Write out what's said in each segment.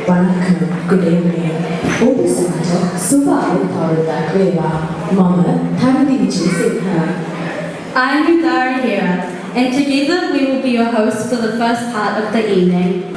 Vanakkam, good evening. Odu Samaja, Suba Aurudu Asiriya, Mama, Tharadi Vijay. I'm Aurudu Asiriya, and together we will be your hosts for the first part of the evening.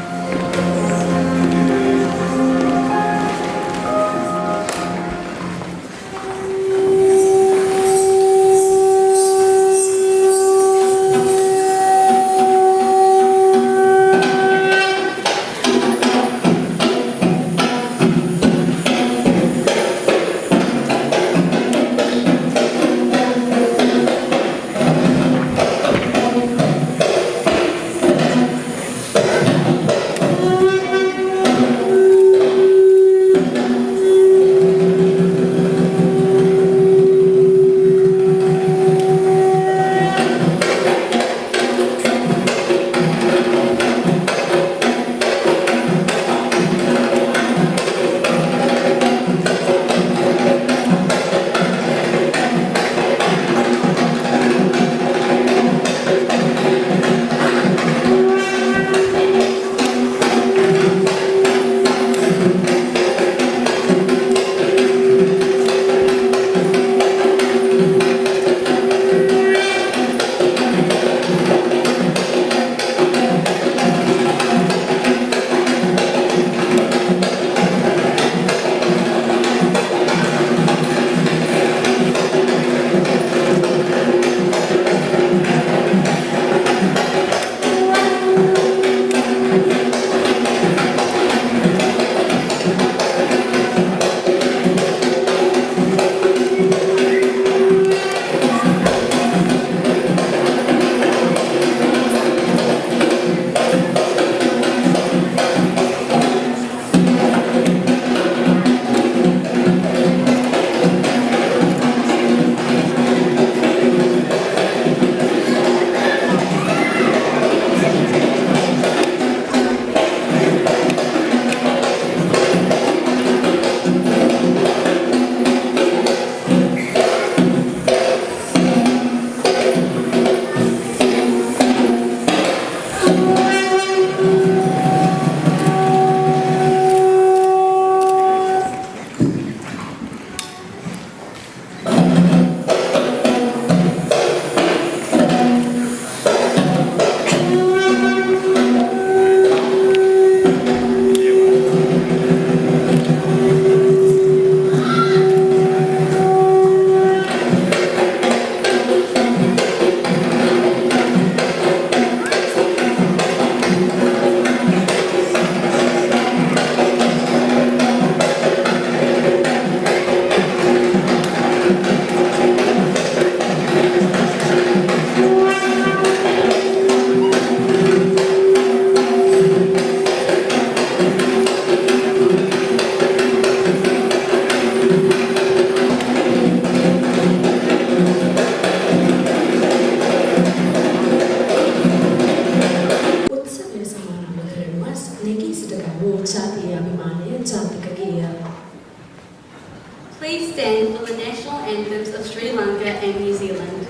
Please stand for the national anthems of Sri Lanka and New Zealand.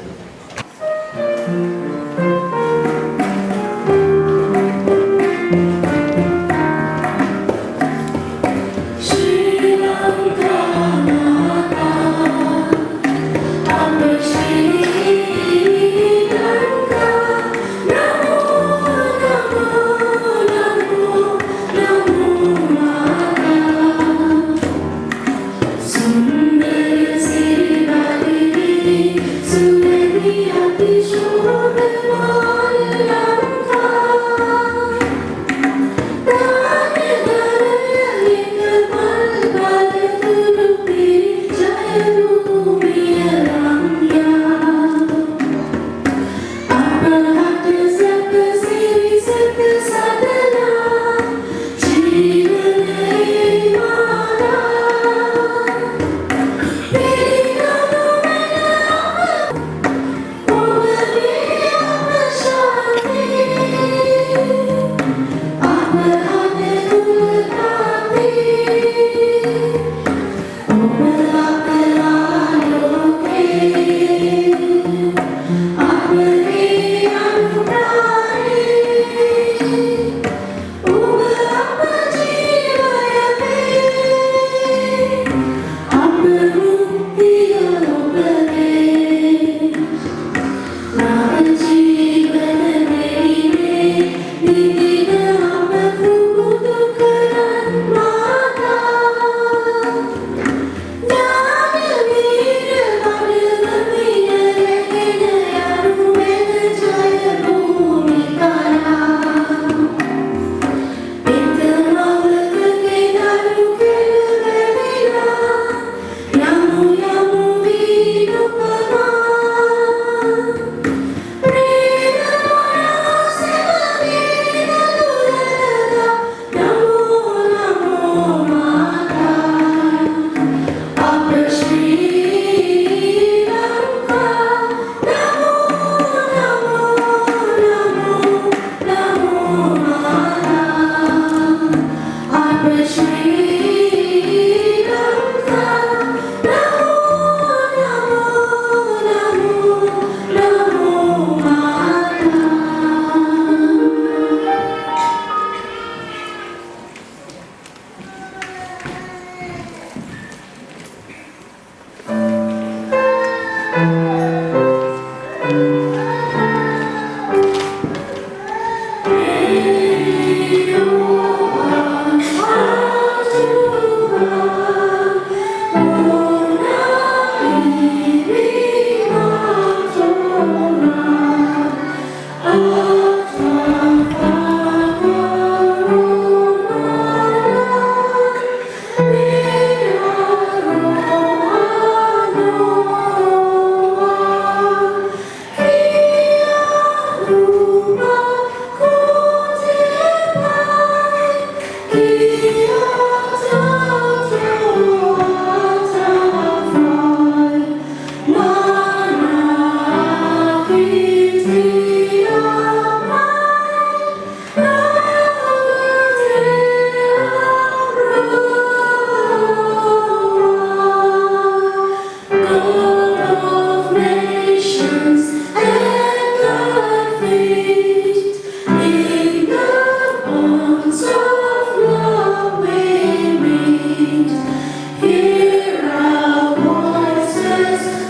Sundar Sri Bhagini Sundar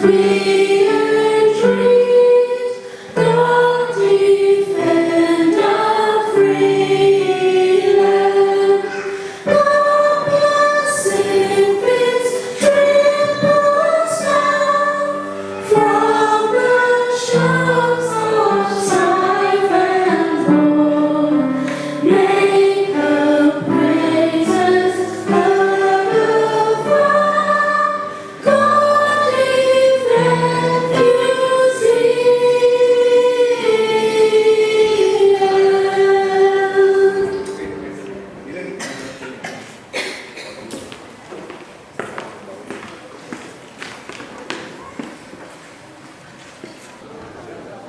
free and free. God defend our free land. God bless infants, triples down from the shores of strife and war. Make the praises above all. God defend you,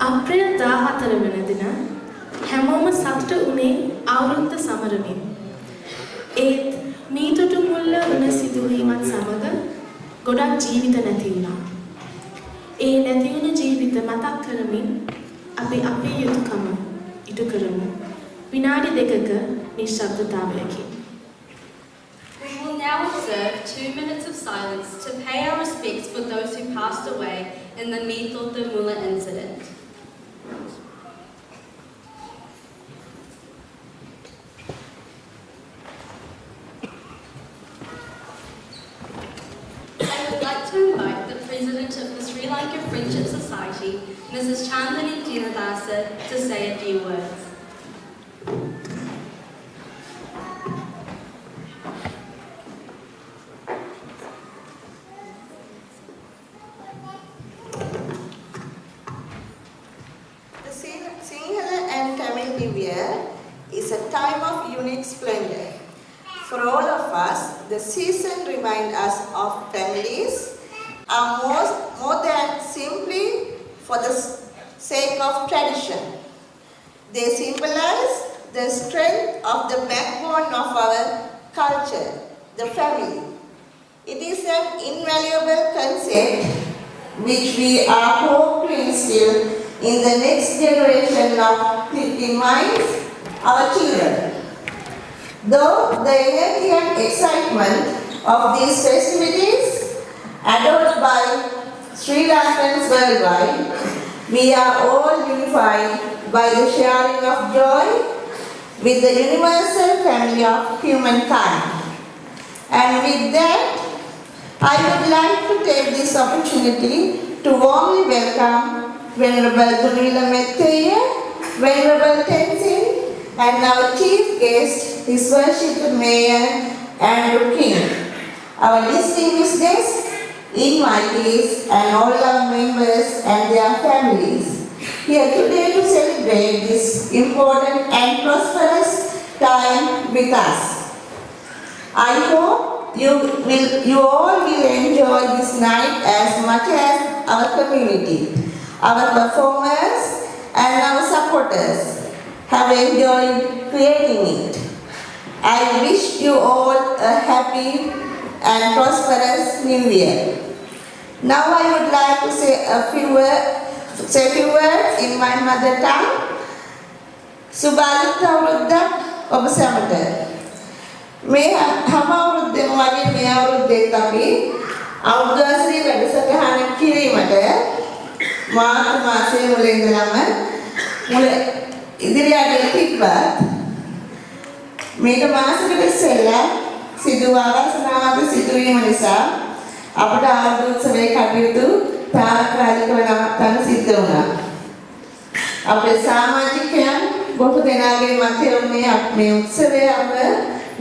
අප්‍රේල් 14 වන දින හැමෝම සතුට වුණේ අවුරුද්ද සමරමින්. ඒත් මීටුටු මුල්ල වන සිදුවීමත් සමග ගොඩක් ජීවිත නැති වුණා. ඒ නැති වුණ ජීවිත මතක් කරමින් අපි අපේ යුතුයකම ඉටු කරමු. විනාඩි 2ක නිශ්ශබ්දතාවයකින්. We will now observe 2 minutes of silence to pay our respects for those who passed away in the Mītotu Mula incident. I would like to invite the President of the Sri Lanka Friendship Society, Mrs. Chandani Dinadasa, to say a few words. The Sinhala and Tamil New Year is a time of unique splendor. For all of us, the season reminds us of families are more than simply for the sake of tradition. They symbolize the strength of the backbone of our culture, the family. It is an invaluable concept which we are hoping to instill in the next generation of thinking minds, our children. Though the energy and excitement of these festivities adored by Sri Lankans worldwide, we are all unified by the sharing of joy with the universal family of humankind. And with that, I would like to take this opportunity to warmly welcome Venerable Dunila Metteya, Venerable Tenzin, and our chief guest, His Worship Mayor Andrew King, our distinguished guests, invitees, and all our members and their families here today to celebrate this important and prosperous time with us. I hope you all will enjoy this night as much as our community, our performers, and our supporters have enjoyed creating it. I wish you all a happy and prosperous New Year. Now I would like to say a few words in my mother tongue. Subalita Aurudu Asiriya. මේ හැම අවුරුද්දෙම වගේ මේ අවුරුද්දේත් අපි අවුරුදු අසිරිය වැඩසටහන කිරීමට මාර්තු මාසයේ මුල ඉඳලම ඉදිරියට තිබ්බත් මේක මාසෙකට ඉස්සෙල්ලා සිදු අවසනාවක සිදුවීම නිසා අපට ආවුරුදු උත්සවයේ කටයුතු තාත්කාලිකව නවත්තන්න සිද්ධ වුණා. අපේ සමාජිකයන් බොහෝ දෙනාගේ මතය වුණේ මේ උත්සවය අප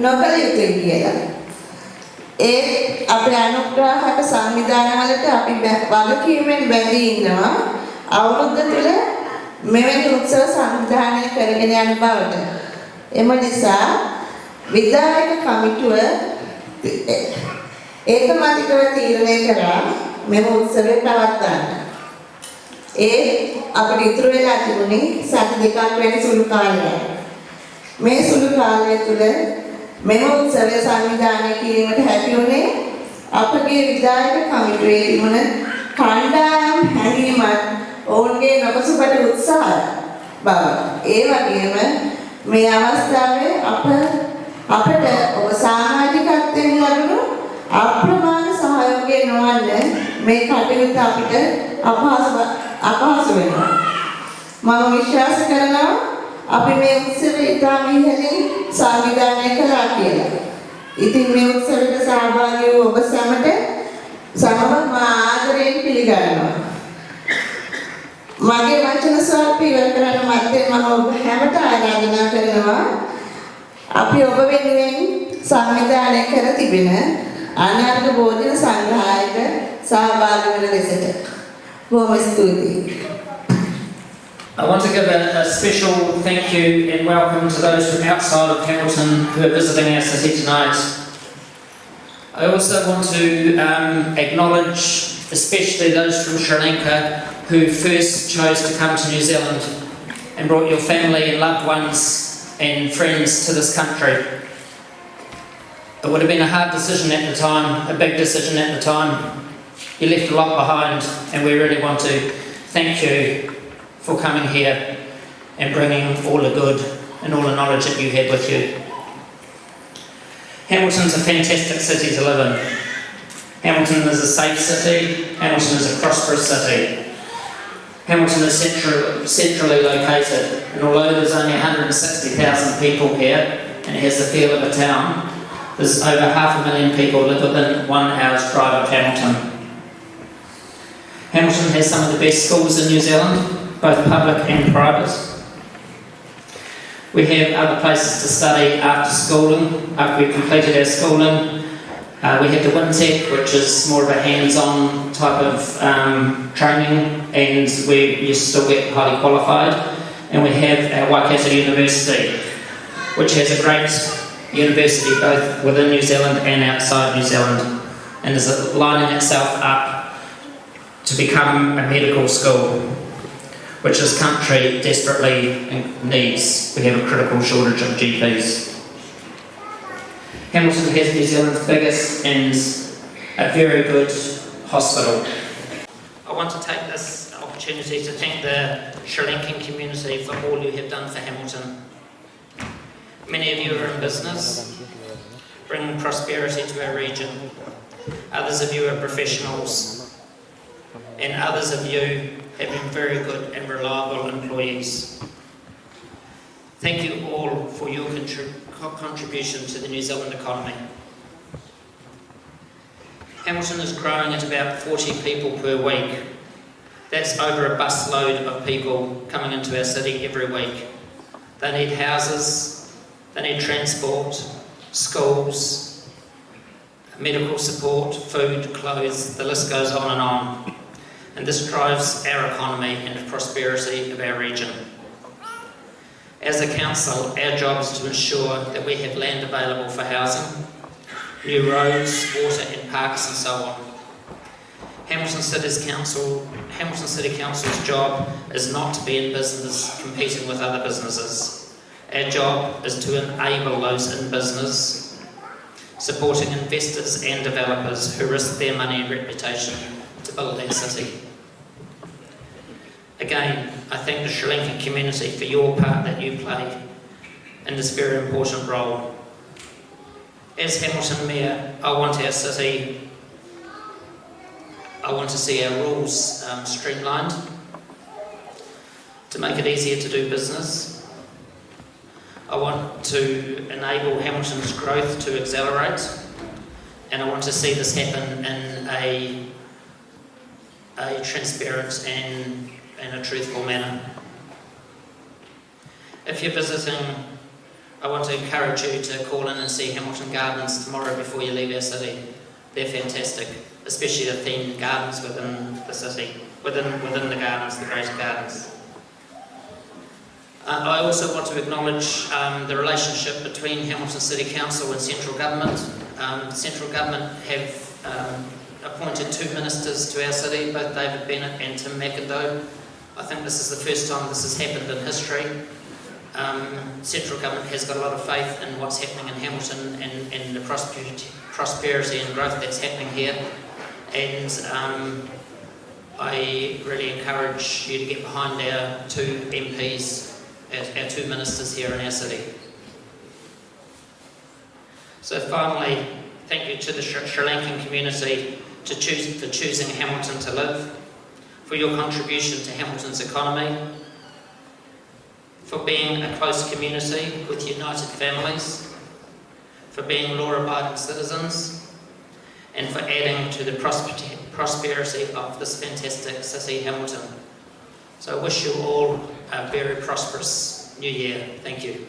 නොකළ යුතුයි කියලා. ඒ අපේ අනුග්‍රහක සංවිධානවලට අපි වගකීමෙන් බැඳී ඉන්නවා අවුරුද්ද තුළ මෙවැනි උත්සව සංවිධානය කරගෙන යන බවට. එම නිසා විධායක කමිටුව ඒකමාතිකව තීරණය කරා මෙම උත්සවය පවත්වන්න. ඒ අපිට ඉතුරු වෙලා තිබුණේ සති දෙකක් වැනි සුළු කාලයක්. මේ සුළු කාලය තුළ මෙම උත්සවය සංවිධානය කිරීමට හැකි වුණේ අපගේ විධායක කමිටුවේ තිබුණ කණ්ඩායම් හැඟීමත් ඔවුන්ගේ නොපසුබට උත්සාහ බව. ඒ වගේම මේ අවස්ථාවේ අපට ඔබ සමාජිකත්වයෙන් ලැබුණු අප්‍රමාණ සහයෝගය නොවන්න මේ කටයුත්ත අපිට අපහසු වෙනවා. මම විශ්වාස කරනවා අපි මේ උත්සවය ඉතාම ඉහළින් සංවිධානය කළා කියලා. ඉතින් මේ උත්සවයට සහභාගී වූ ඔබ සැමට මා ආදරයෙන් පිළිගන්නවා. මගේ වචන ස්වල්ප ඉවර කරන්න මැද්දේ මම ඔබ හැමට ආරාධනා කරනවා අපි ඔබ වෙනුවෙන් සංවිධානය කර තිබෙන අනාර්ග භෝජන සංග්‍රහයක සහභාගී වන ලෙසට බොහොම ස්තුතියි. I want to give a special thank you and welcome to those from outside of Hamilton who are visiting our city tonight. I also want to acknowledge especially those from Sri Lanka who first chose to come to New Zealand and brought your family and loved ones and friends to this country. It would have been a hard decision at the time, a big decision at the time. You left a lot behind and we really want to thank you for coming here and bringing all the good and all the knowledge that you had with you. Hamilton's a fantastic city to live in. Hamilton is a safe city, Hamilton is a prosperous city. Hamilton is centrally located, and although there's only 160,000 people here and it has the feel of a town, there's over 500,000 people live within 1 hour's drive of Hamilton. Hamilton has some of the best schools in New Zealand, both public and private. We have other places to study after schooling, after we've completed our schooling. We have the WinTech, which is more of a hands-on type of training, and where you still get highly qualified. And we have our Waikato University, which has a great university both within New Zealand and outside New Zealand, and is lining itself up to become a medical school, which this country desperately needs. We have a critical shortage of GPs. Hamilton has New Zealand's biggest and a very good hospital. I want to take this opportunity to thank the Sri Lankan community for all you have done for Hamilton. Many of you are in business, bringing prosperity to our region. Others of you are professionals, and others of you have been very good and reliable employees. Thank you all for your contribution to the New Zealand economy. Hamilton is growing at about 40 people per week. That's over a bus load of people coming into our city every week. They need houses, they need transport, schools, medical support, food, clothes, the list goes on and on. And this drives our economy and the prosperity of our region. As a council, our job is to ensure that we have land available for housing, new roads, water and parks and so on. Hamilton City Council's job is not to be in business competing with other businesses. Our job is to enable those in business, supporting investors and developers who risk their money and reputation to build our city. Again, I thank the Sri Lankan community for your part that you play in this very important role. As Hamilton Mayor, I want to see our rules streamlined to make it easier to do business. I want to enable Hamilton's growth to accelerate, and I want to see this happen in a transparent and in a truthful manner. If you're visiting, I want to encourage you to call in and see Hamilton Gardens tomorrow before you leave our city. They're fantastic, especially the themed gardens within the city, within the gardens, the greater gardens. I also want to acknowledge the relationship between Hamilton City Council and Central Government. Central Government have appointed 2 ministers to our city, both David Bennett and Tim McIndoe. I think this is the first time this has happened in history. Central Government has got a lot of faith in what's happening in Hamilton and the prosperity and growth that's happening here. And I really encourage you to get behind our 2 MPs, our 2 ministers here in our city. So finally, thank you to the Sri Lankan community, for choosing Hamilton to live, for your contribution to Hamilton's economy, for being a close community with united families, for being law-abiding citizens, and for adding to the prosperity of this fantastic city, Hamilton. So I wish you all a very prosperous new year. Thank you.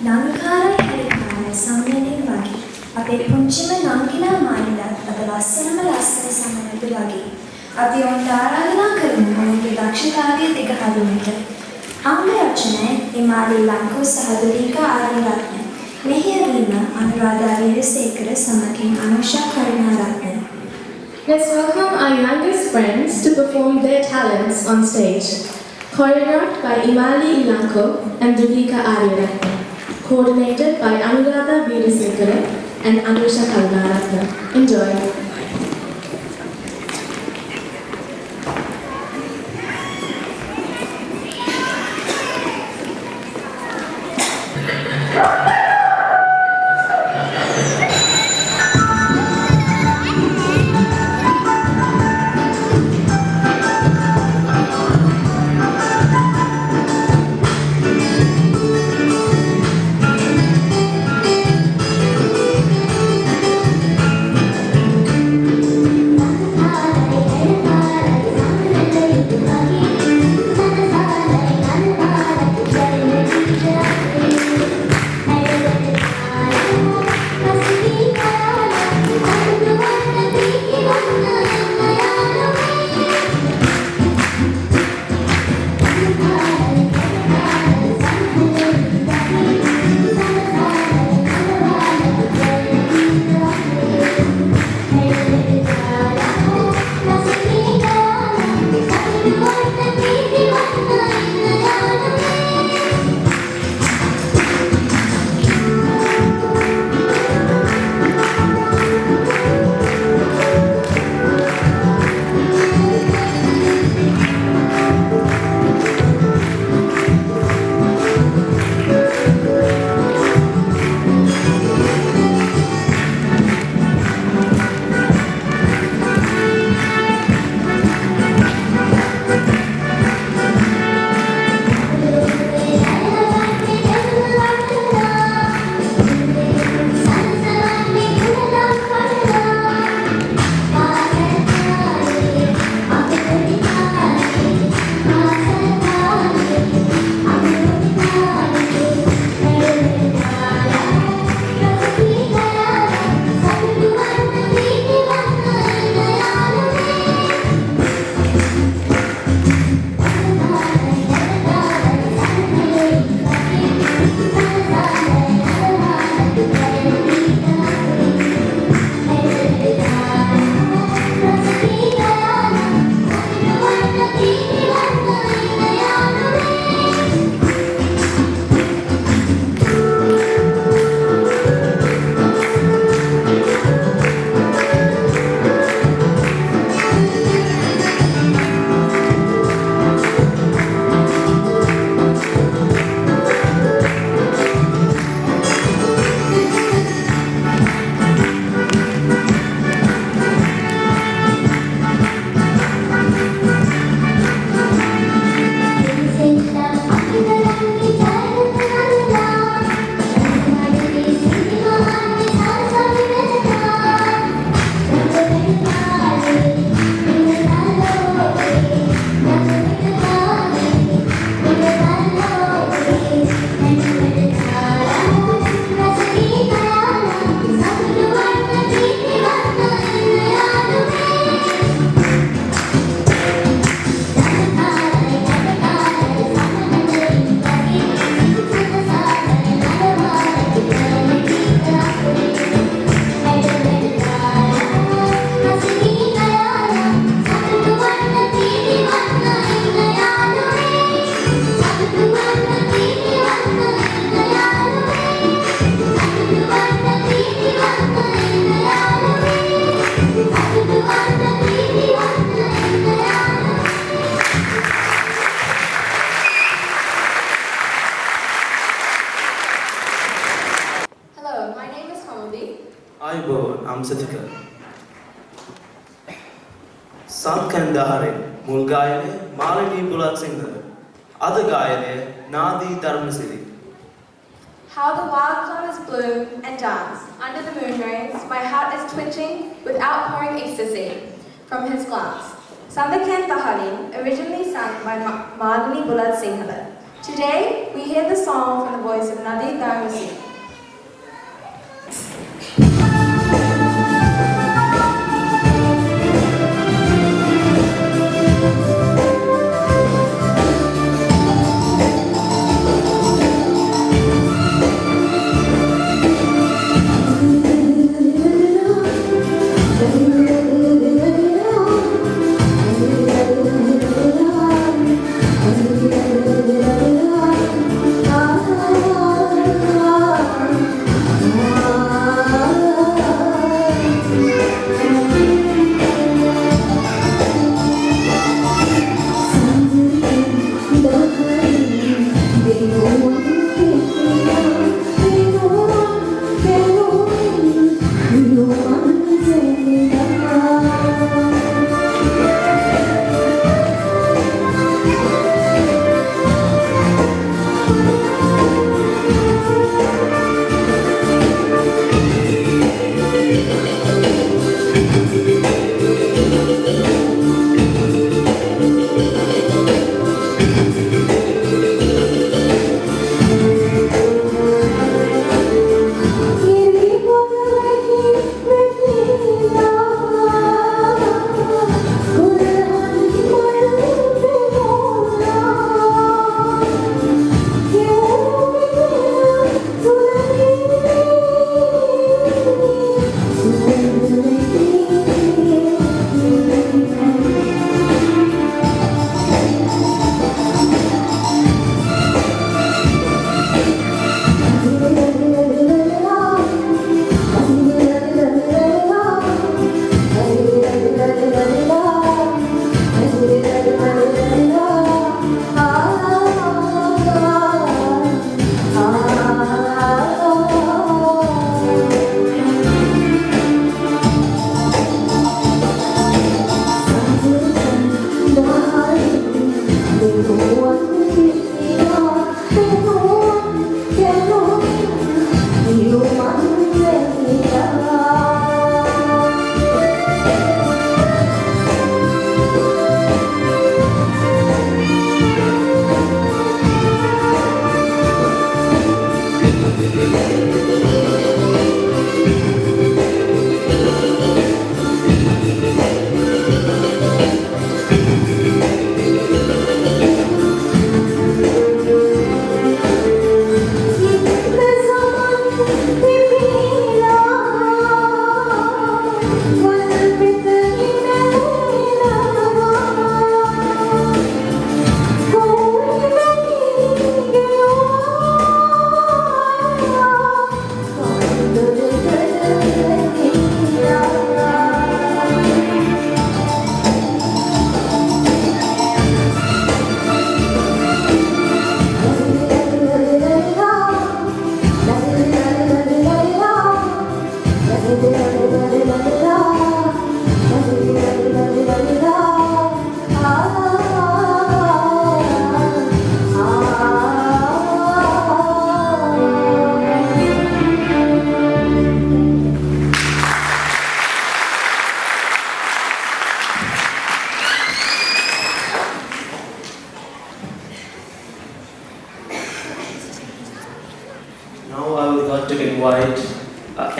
නංකාරයි හරිකාරයි සම්මෙලෙන් වගේ අපේ පුංචිම නංගිලා මායිලා අද ලස්සනම ලස්සන සමනට වගේ අපි ඔවුන්ට ආරාධනා කරමු ඔවුන්ගේ දක්ෂතාවය දිග හරිනට. අංග රචනය ඉමාලි ලංකෝ සහ දුලිකා ආරියරත්න. මෙහෙයවීම අනුරාධා වීරසේකර සමගින් අනුෂා Karunaratne. Let's welcome our youngest friends to perform their talents on stage. Choreographed by Imali Ilanko and Dulika Ariyaratne. Coordinated by Anuradha Veerasekara and Anusha Karunaratne. Enjoy. අම්සතික සත්කන්දාහරේ මුල් ගායනය මාලනී බුලත් සිංහල අද ගායනය නාදී Dharmasiri. How the wildflowers bloom and dance under the moon rays. My heart is twitching with outpouring ecstasy from his glance. Sambhakan Tahani, originally sung by Madhani Bulad Sinhala. Today, we hear the song from the voice of Nadi Dharmasi.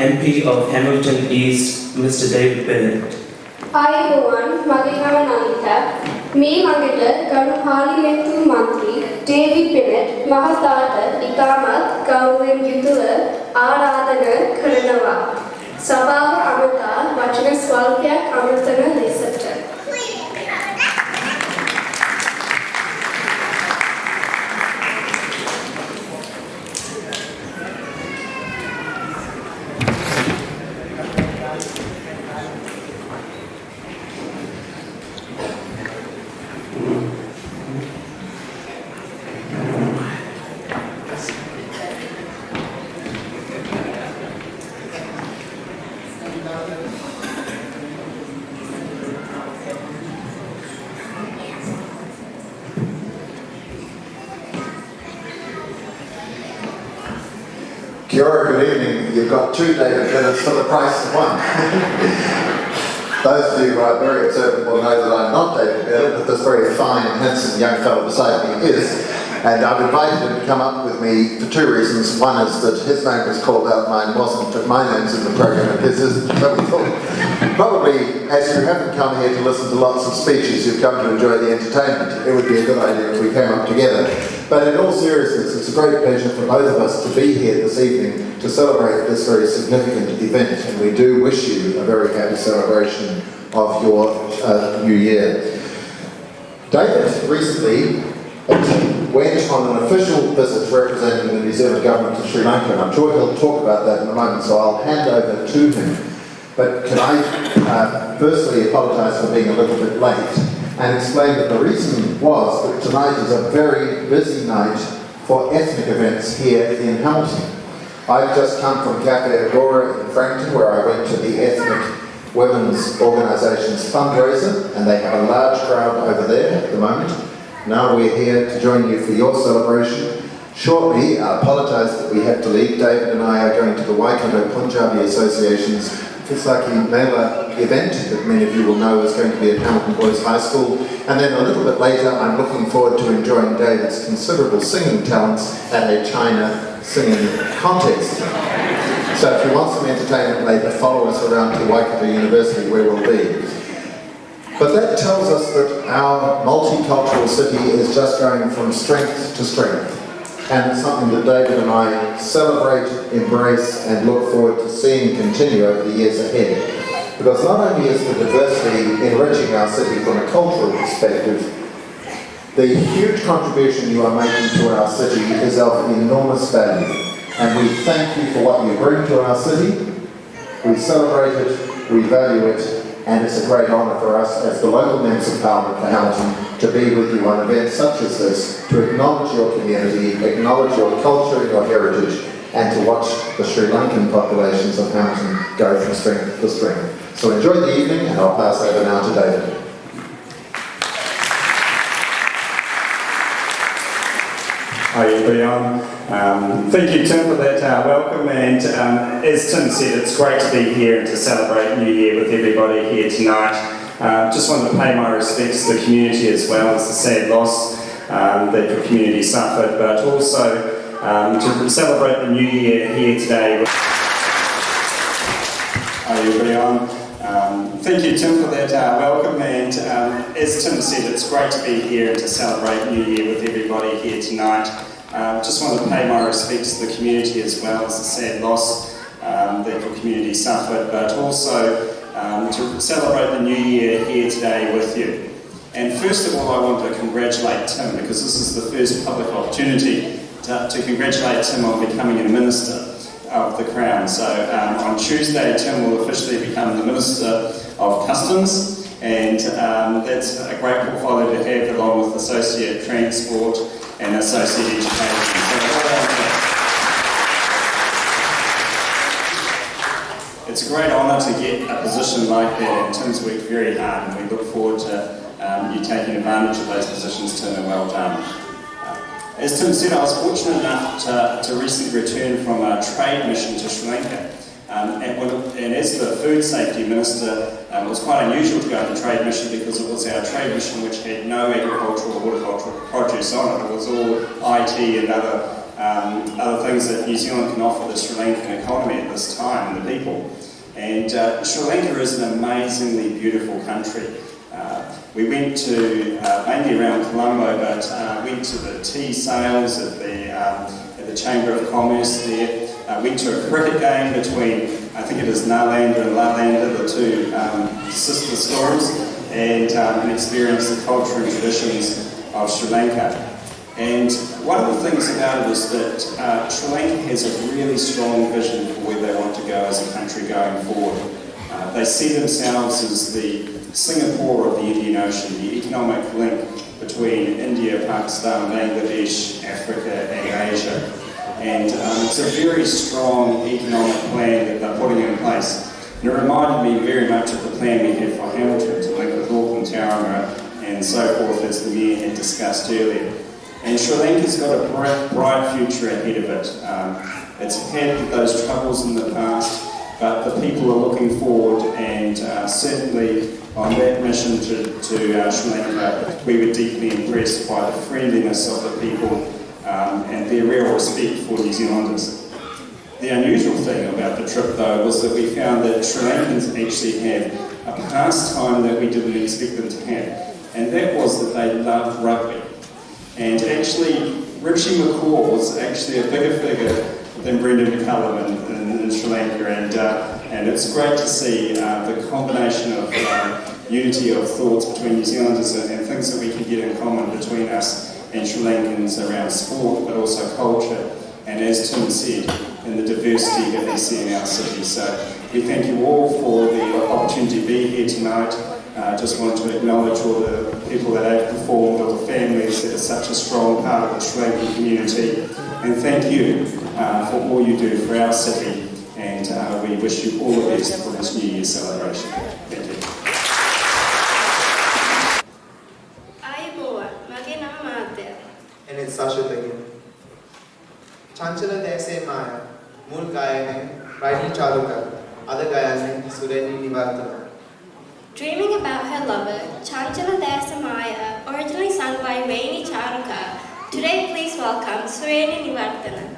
MP of Hamilton East, Mr. David Bennett. ආයුබෝවන් මගේ නම නන්දිතා මේ මගට ගරු පාර්ලිමේන්තු මන්ත්‍රී David බෙනට් මහතාට ඉතාමත් ගෞරවයෙන් යුතුව ආරාධනා කරනවා සභාව අමතා වචන ස්වල්පයක් අමතන ලෙසට Kia ora, good evening. You've got 2 David Bennett's for the price of 1. Those of you who are very observant will know that I'm not David Bennett, but this very fine, handsome young fellow beside me is. And I've invited him to come up with me for 2 reasons. One is that his name was called out, mine wasn't, but my name's in the program and his isn't. So we thought, probably, as you haven't come here to listen to lots of speeches, you've come to enjoy the entertainment. It would be a good idea if we came up together. But in all seriousness, it's a great pleasure for both of us to be here this evening to celebrate this very significant event, and we do wish you a very happy celebration of your New Year. David recently went on an official visit representing the New Zealand government to Sri Lanka, and I'm sure he'll talk about that in a moment, so I'll hand over to him. But can I firstly apologise for being a little bit late and explain that the reason was that tonight is a very busy night for ethnic events here in Hamilton. I've just come from Cafe Agora in Frankton, where I went to the Ethnic Women's Organisation's fundraiser, and they have a large crowd over there at the moment. Now we're here to join you for your celebration. Shortly, I apologise that we have to leave. David and I are going to the Waikato Punjabi Association's Fisaki Mela event that many of you will know is going to be at Hamilton Boys High School. And then a little bit later, I'm looking forward to enjoying David's considerable singing talents at a China singing contest. So if you want some entertainment later, follow us around to Waikato University where we'll be. But that tells us that our multicultural city is just going from strength to strength. And it's something that David and I celebrate, embrace, and look forward to seeing continue over the years ahead. Because not only is the diversity enriching our city from a cultural perspective, the huge contribution you are making to our city is of enormous value. And we thank you for what you bring to our city. We celebrate it, we value it, and it's a great honour for us as the local members of Parliament for Hamilton to be with you on events such as this, to acknowledge your community, acknowledge your culture and your heritage, and to watch the Sri Lankan populations of Hamilton go from strength to strength. So enjoy the evening, and I'll pass over now to David. Hi everyone. Thank you Tim for that welcome, and as Tim said, it's great to be here and to celebrate New Year with everybody here tonight. Just wanted to pay my respects to the community as well. It's a sad loss that the community suffered, but also to celebrate the New Year here today. Hi everyone. Thank you Tim for that welcome, and as Tim said, it's great to be here and to celebrate New Year with everybody here tonight. Just wanted to pay my respects to the community as well. It's a sad loss that the community suffered, but also to celebrate the New Year here today with you. And first of all, I want to congratulate Tim, because this is the first public opportunity to congratulate Tim on becoming a Minister of the Crown. So on Tuesday, Tim will officially become the Minister of Customs, and that's a great portfolio to have, along with Associate Transport and Associate Education. So it's a great honour to get a position like that, and Tim's worked very hard, and we look forward to you taking advantage of those positions, Tim, and well done. As Tim said, I was fortunate enough to recently return from a trade mission to Sri Lanka. And as the Food Safety Minister, it was quite unusual to go on a trade mission, because it was our trade mission which had no agricultural or horticultural produce on it. It was all IT and other things that New Zealand can offer the Sri Lankan economy at this time and the people. And Sri Lanka is an amazingly beautiful country. We went to, mainly around Colombo, but went to the tea sales at the Chamber of Commerce there. Went to a cricket game between, I think it is Nalanda and Lalanda, the two sister schools, and experienced the culture and traditions of Sri Lanka. And one of the things about it is that Sri Lanka has a really strong vision for where they want to go as a country going forward. They see themselves as the Singapore of the Indian Ocean, the economic link between India, Pakistan, Bangladesh, Africa and Asia. And it's a very strong economic plan that they're putting in place. And it reminded me very much of the plan we had for Hamilton to link with Auckland, Tauranga and so forth, as the Mayor had discussed earlier. And Sri Lanka's got a bright future ahead of it. It's had those troubles in the past, but the people are looking forward, and certainly on that mission to Sri Lanka, we were deeply impressed by the friendliness of the people and their real respect for New Zealanders. The unusual thing about the trip, though, was that we found that Sri Lankans actually have a pastime that we didn't expect them to have, and that was that they loved rugby. And actually, Richie McCaw was actually a bigger figure than Brendan McCullum in Sri Lanka, and it's great to see the combination of unity of thoughts between New Zealanders and things that we can get in common between us and Sri Lankans around sport, but also culture, and as Tim said, in the diversity that we see in our city. So we thank you all for the opportunity to be here tonight. I just want to acknowledge all the people that have performed, all the families that are such a strong part of the Sri Lankan community, and thank you for all you do for our city, and we wish you all the best for this New Year's celebration. Thank you. And it's Sasha again. Chanchala Dese Maya, Mul Gayane, Raini Charuka, other Gayane, Sureni Nivartana. Dreaming about her lover, Chanchala Dasamaya, originally sung by Raini Charuka. Today, please welcome Sureni Nivartana.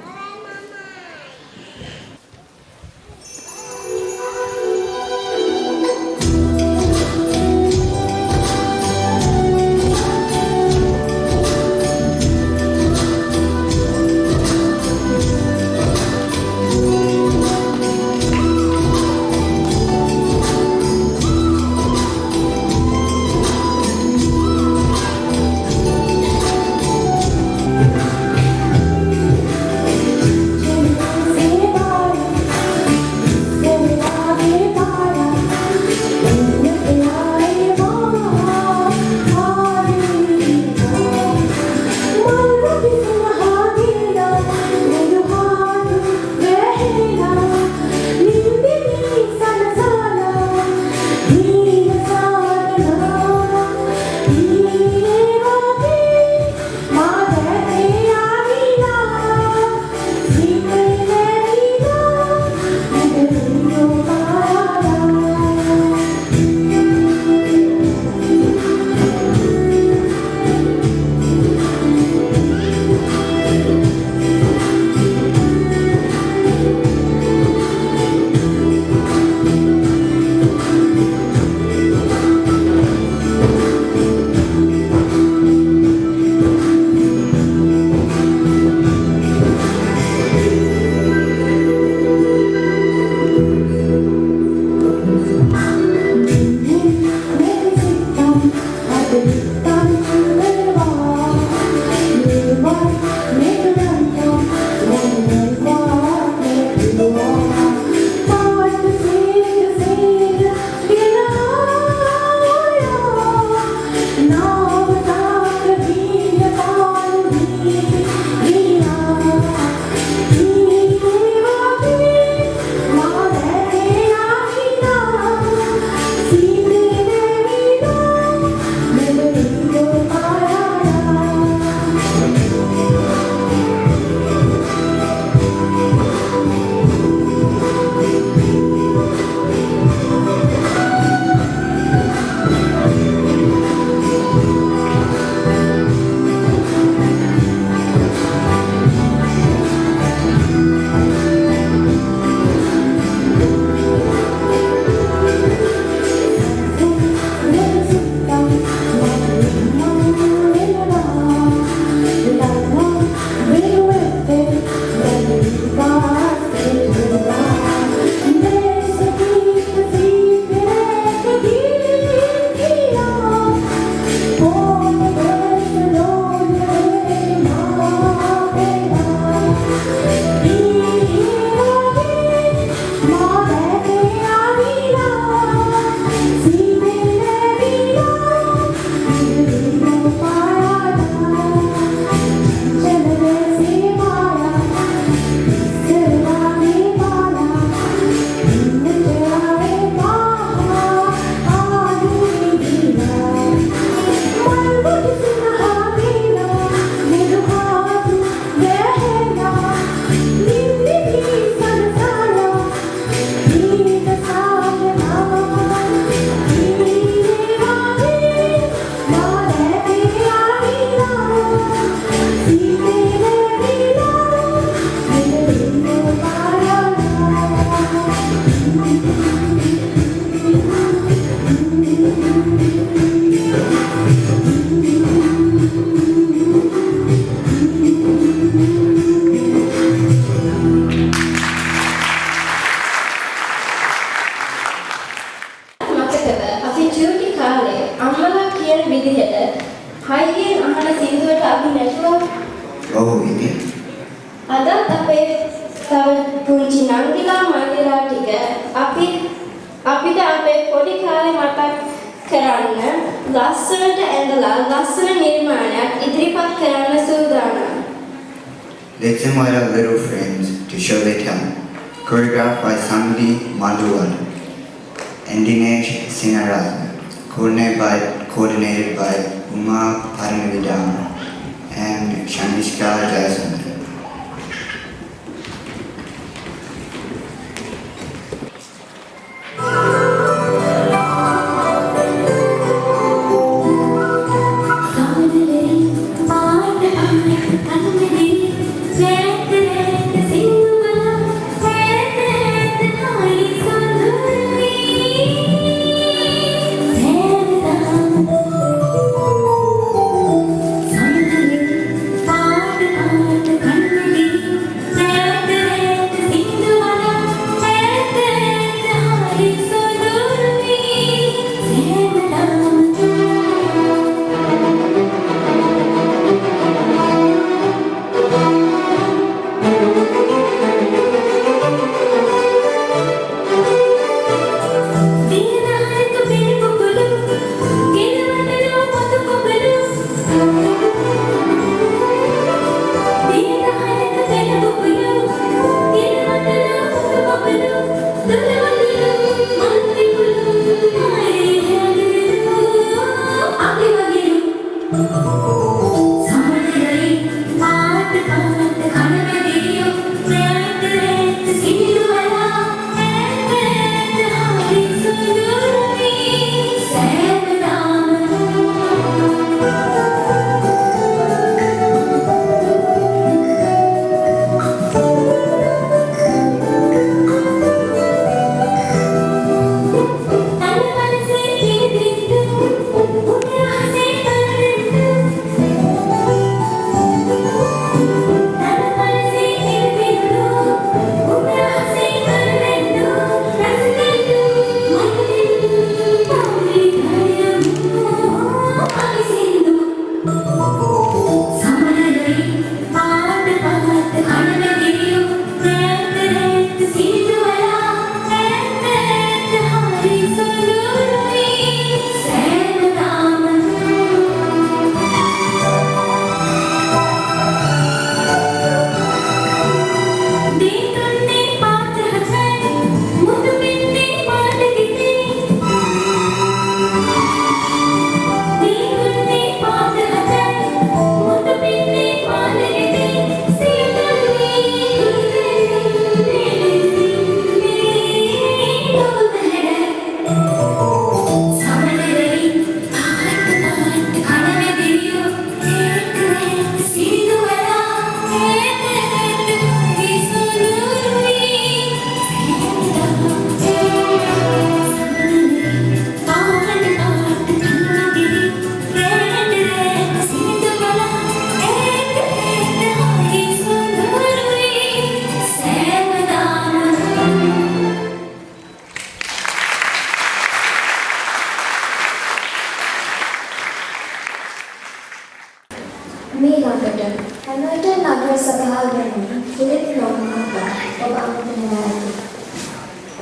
දැකද අපි චූටි කාලේ අම්මලා කියන විදිහට හයියෙන් අහන සින්දුවට අපි නැතුව ඔව් ඉතින් අදත් අපේ තව පුංචි නංගිලා මල්ලිලා ටික අපිට අපේ පොඩි කාලේ මතක් කරන්න ලස්සනට ඇඳලා ලස්සන නිර්මාණයක් ඉදිරිපත් කරන්න සූදානම්. Let's invite our little friends to show their talent. Choreographed by Samdi Manduwal and Dinesh Sinarajan. Coordinated by Uma Paramavidam and Shanishka Jason.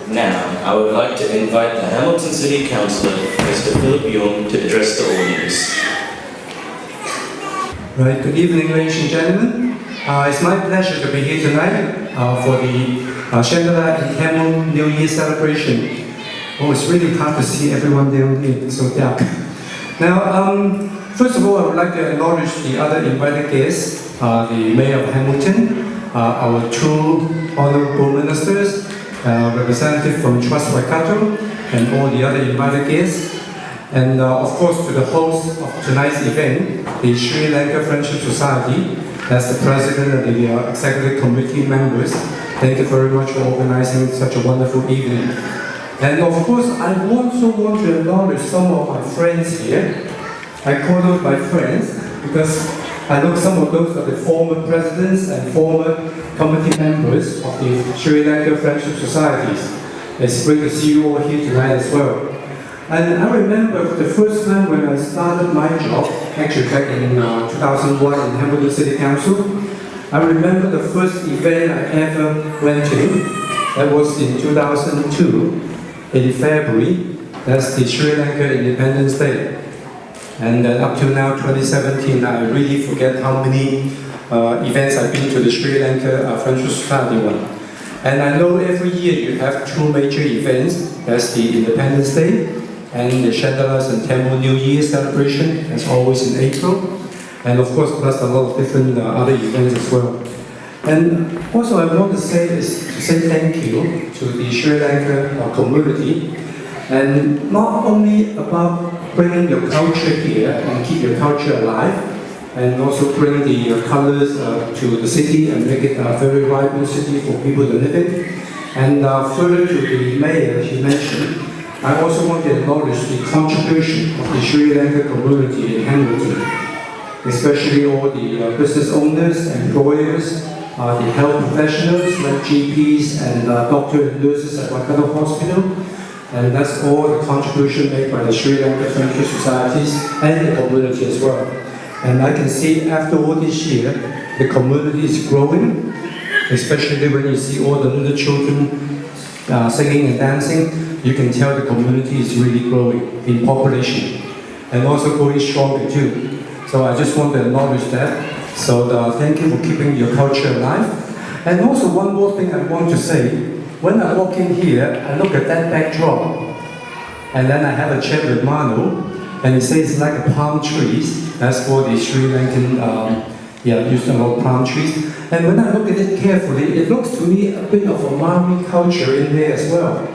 Now, I would like to invite the Hamilton City Councillor, Mr. Philip Young, to address the audience. Right, good evening, ladies and gentlemen. It's my pleasure to be here tonight for the Chandler and Tamil New Year celebration. Oh, it's really hard to see everyone down here, it's so dark. Now, first of all, I would like to acknowledge the other invited guests, the Mayor of Hamilton, our two honorable ministers, representative from Trust Waikato, and all the other invited guests. And of course, to the host of tonight's event, the Sri Lanka Friendship Society, as the president and the executive committee members. Thank you very much for organizing such a wonderful evening. And of course, I also want to acknowledge some of my friends here. I call them my friends because I know some of those are the former presidents and former committee members of the Sri Lanka Friendship Societies. It's great to see you all here tonight as well. And I remember the first time when I started my job, actually back in 2001 in Hamilton City Council, I remember the first event I ever went to. That was in 2002, in February. That's the Sri Lanka Independence Day. And up till now, 2017, I really forget how many events I've been to the Sri Lanka Friendship Society one. And I know every year you have two major events. That's the Independence Day and the Chandela's and Tamil New Year celebration. That's always in April. And of course, plus a lot of different other events as well. And also I want to say thank you to the Sri Lanka community. And not only about bringing your culture here and keep your culture alive, and also bring the colors to the city and make it a very vibrant city for people to live in. And further to the mayor he mentioned, I also want to acknowledge the contribution of the Sri Lanka community in Hamilton, especially all the business owners, employers, the health professionals like GPs and doctors and nurses at Waikato Hospital. And that's all the contribution made by the Sri Lanka Friendship Societies and the community as well. And I can see after all this year, the community is growing, especially when you see all the little children singing and dancing. You can tell the community is really growing in population and also growing stronger too. So I just want to acknowledge that. So thank you for keeping your culture alive. And also one more thing I want to say. When I walk in here, I look at that backdrop, and then I have a chat with Manu, and he says it's like a palm trees. That's for the Sri Lankan, used a lot of palm trees. And when I look at it carefully, it looks to me a bit of a Maori culture in there as well.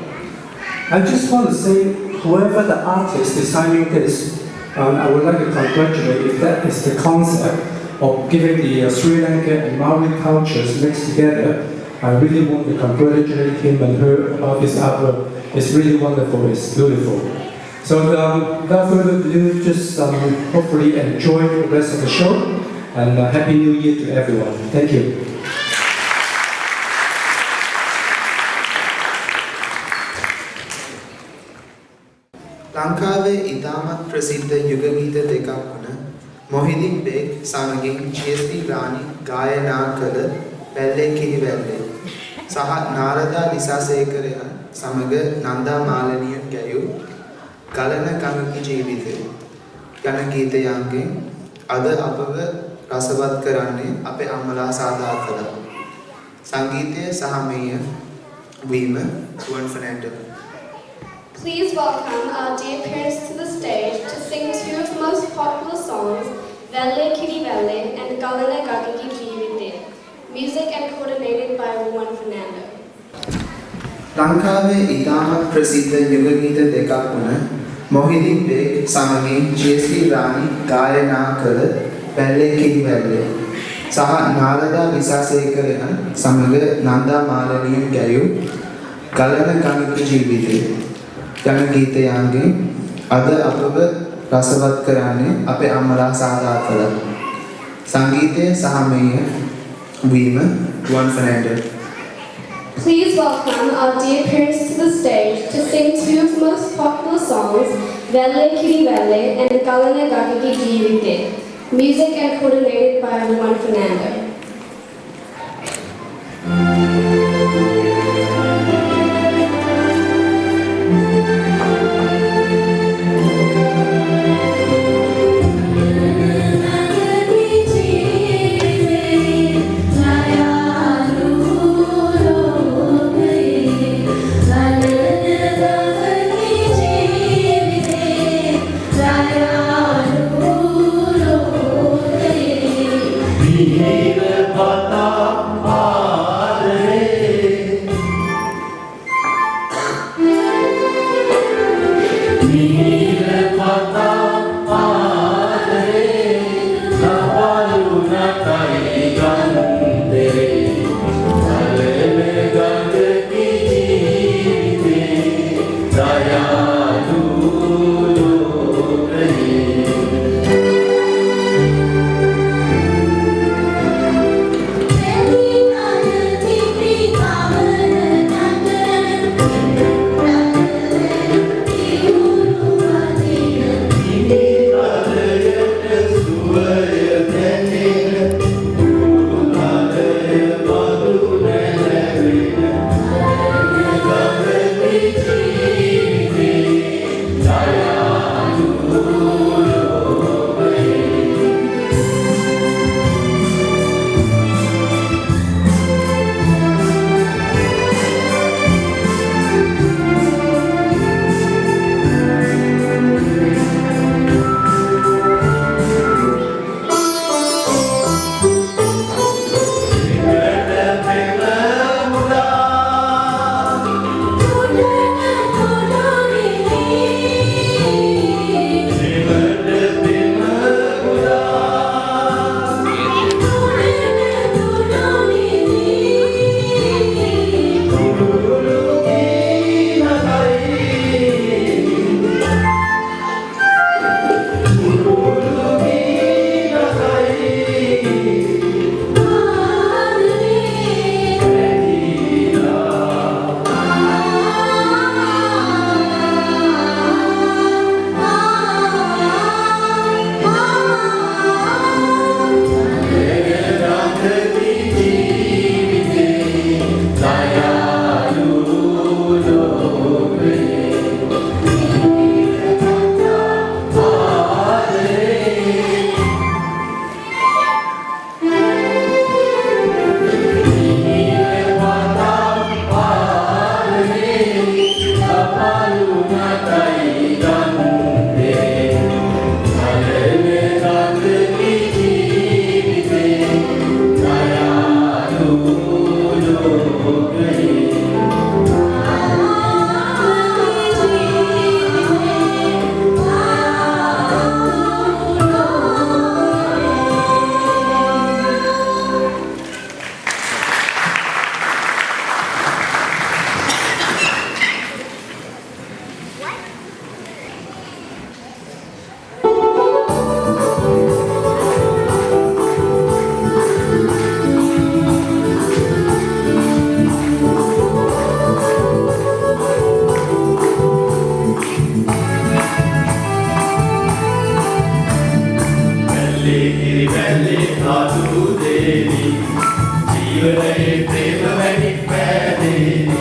I just want to say, whoever the artist designing this, I would like to congratulate if that is the concept of giving the Sri Lanka and Maori cultures mixed together. I really want to congratulate him and her about this artwork. It's really wonderful, it's beautiful. So without further ado, just hopefully enjoy the rest of the show, and Happy New Year to everyone. Thank you. ලංකාවේ ඉතාමත් ප්‍රසිද්ධ යුග ගීත දෙකක් වන මොහිදින් බේග් සමගින් GSD Rani ගායනා කළ බැල්ලේ කිරිවැල්ලේ සහ නාරදා ලිසාසේකරයන් සමග නන්දා මාලනියන් ගැයූ ගලන කමිකි ජීවිතය යන ගීතයන්ගෙන් අද අපව රසවත් කරන්නේ අපේ අම්මලා සාදාතලා සංගීතය සහ මෙය වීම ගුවන් Fernando. Please welcome our dear parents to the stage to sing two of the most popular songs, Velle Kiri Velle and Galana Gagiki Jivite. Music and coordinated by Juan Fernando. ලංකාවේ ඉතාමත් ප්‍රසිද්ධ යුග ගීත දෙකක් වන මොහිදින් බේග් සමගින් GSD රාණි ගායනා කළ බැල්ලේ කිරිවැල්ලේ සහ නාරදා ලිසාසේකරයන් සමග නන්දා මාලනියන් ගැයූ ගලන කමිකි ජීවිතය යන ගීතයන්ගෙන් අද අපව රසවත් කරන්නේ අපේ අම්මලා සාදාතලා සංගීතය සහ මෙය වීම ගුවන් Fernando. Please welcome our dear parents to the stage to sing two of the most popular songs, Velle Kiri Velle and Galana Gagiki Jivite. Music and coordinated by Juan Fernando. साधु देवी जीवने प्रेम में पैदेवी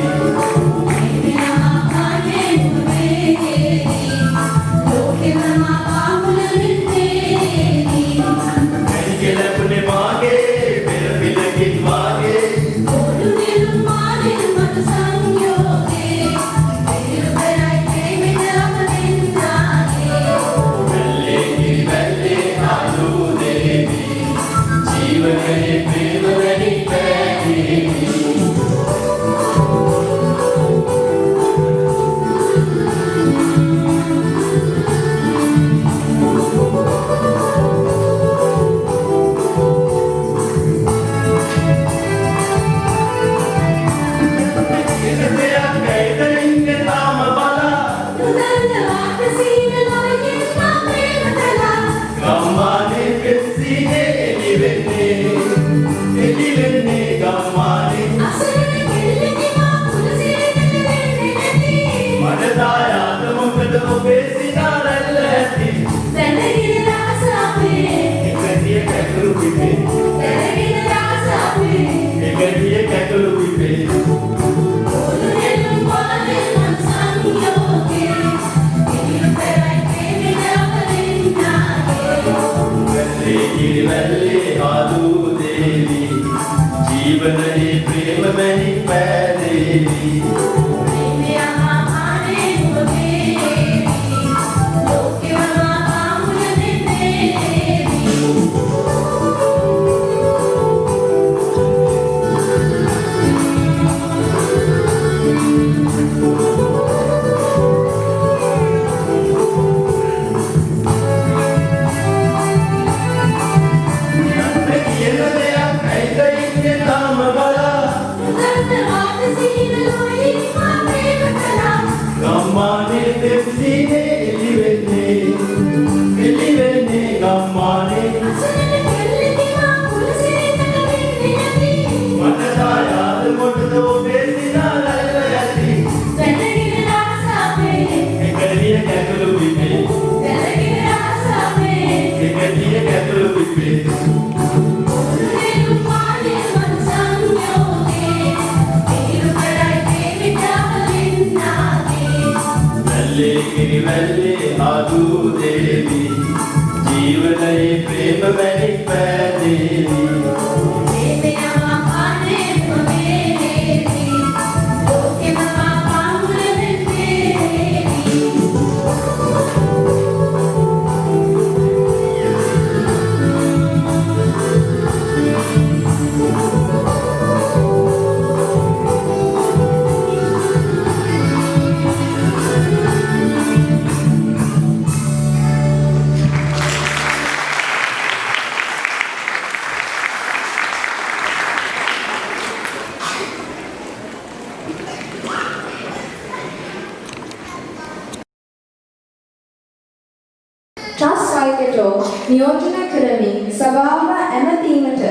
නියෝජනය කරමින් සභාව ඇමතීමට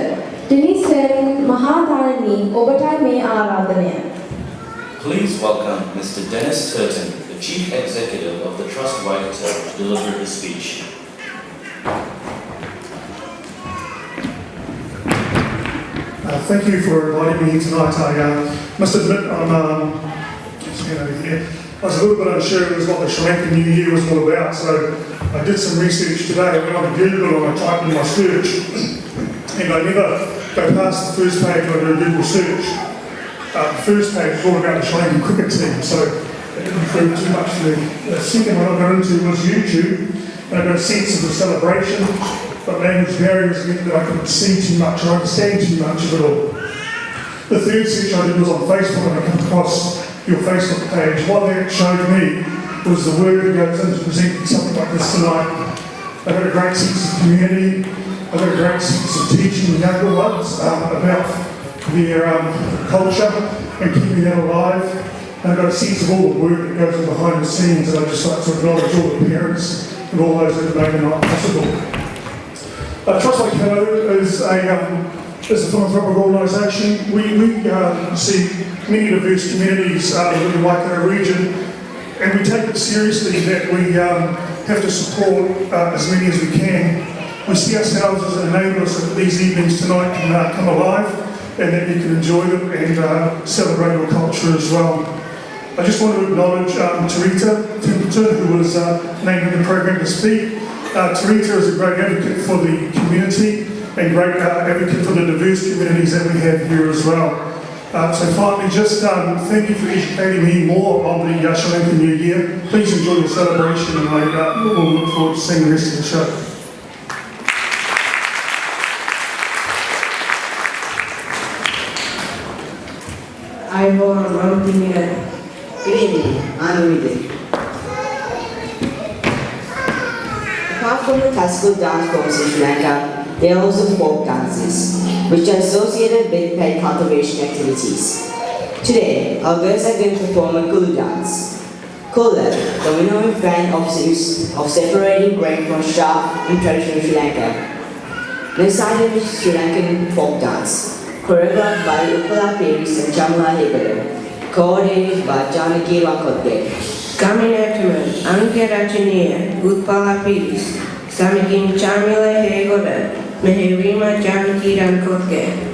ඩෙනිස් හර්මන් මහතාණනි ඔබටයි මේ ආරාධනය. Please welcome Mr. Dennis Turton, the Chief Executive of the Trust Waikato, to deliver his speech. Thank you for inviting me tonight. I must admit I was a little bit unsure as what the Sri Lankan New Year was all about, so I did some research today. I went on to Google and I typed in my search, and I never go past the first page when I do a Google search. The first page was all about the Sri Lankan cricket team, so it didn't prove too much for me. The second one I got into was YouTube, and I got a sense of the celebration, but language barriers meant that I couldn't see too much or understand too much of it all. The third search I did was on Facebook, and I came across your Facebook page. What that showed me was the work that goes into presenting something like this tonight. I got a great sense of community, I got a great sense of teaching the younger ones about their culture and keeping that alive. And I got a sense of all the work that goes on behind the scenes, and I just like to acknowledge all the parents and all those that make the night possible. Trust Waikato is a philanthropic organisation. We see many diverse communities within the Waikato region, and we take it seriously that we have to support as many as we can. we see ourselves as enablers that these evenings tonight can come alive and that you can enjoy them and celebrate your culture as well. I just want to acknowledge Tarita Templeton, who was named in the program to speak. Tarita is a great advocate for the community and great advocate for the diverse communities that we have here as well. So finally, just thank you for educating me more on the Sri Lankan New Year. Please enjoy your celebration and I will look forward to seeing the rest of the show. I was one thing Good evening, I'm Aurudu. Apart from the classical dance forms in Sri Lanka, there are also folk dances, which are associated with pet conservation activities. Today, our girls are going to perform a Kulu dance. Kulu, the renowned brand of separating grain from chaff in traditional Sri Lanka. The silent Sri Lankan folk dance, choreographed by Uppala Peris and Chamala Hegala, coordinated by Janaki Rakotge. Kaminatuman, Anke Rachiniya, Uppala Peris, Samikin Chamila Hegala, Meherima Janaki Rakotge.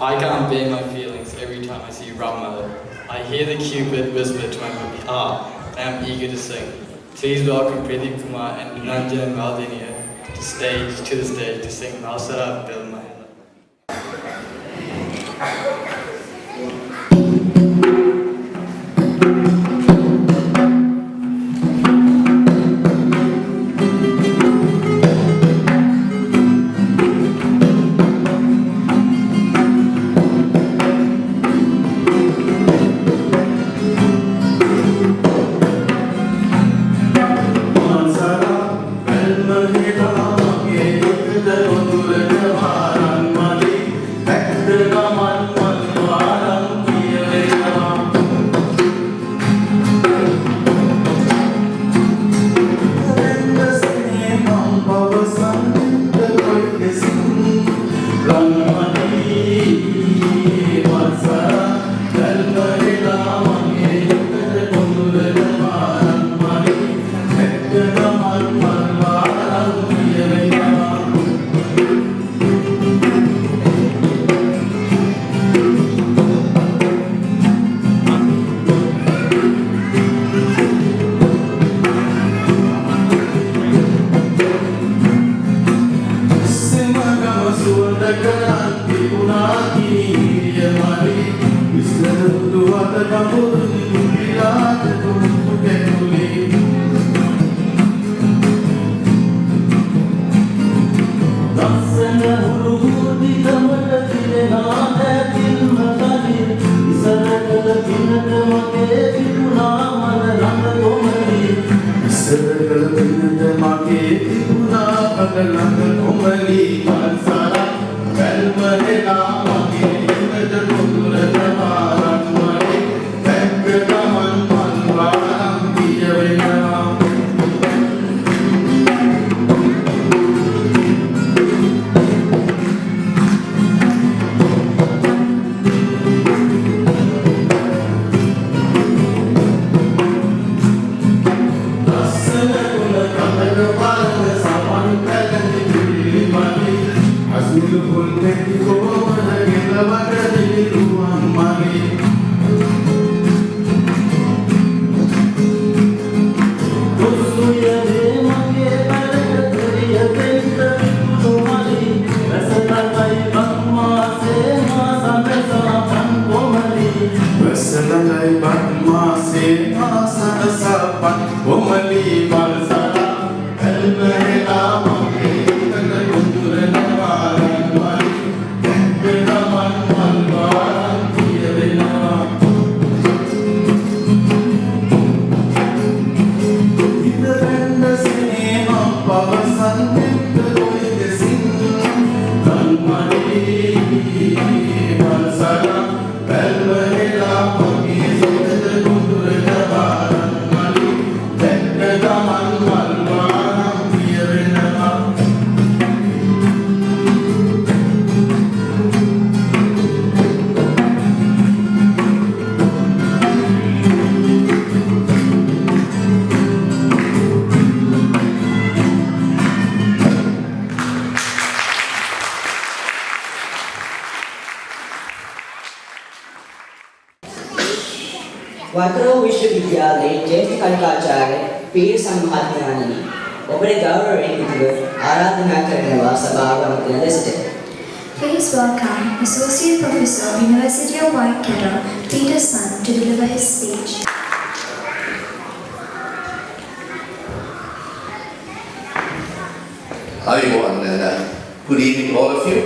I can't bear my feelings every time I see Rum Mother. I hear the Cupid whisper to my heart, and I'm eager to sing. Please welcome Pradeep Kumar and Nanjan Maldinia to the stage to sing Malsara Bil Mahela. වතුර විශ්වවිද්‍යාලයේ ජ්‍යෙෂ්ඨ කණිකාචාර්ය පීරිසම් මහත්මයාණනි ඔබේ ගෞරවයෙන් යුතුව ආරාධනා කරනවා සභාව ගමන ලෙසට. Please welcome Associate Professor, University of Waikato, Peter Sun, to deliver his speech. Hi everyone, and good evening all of you.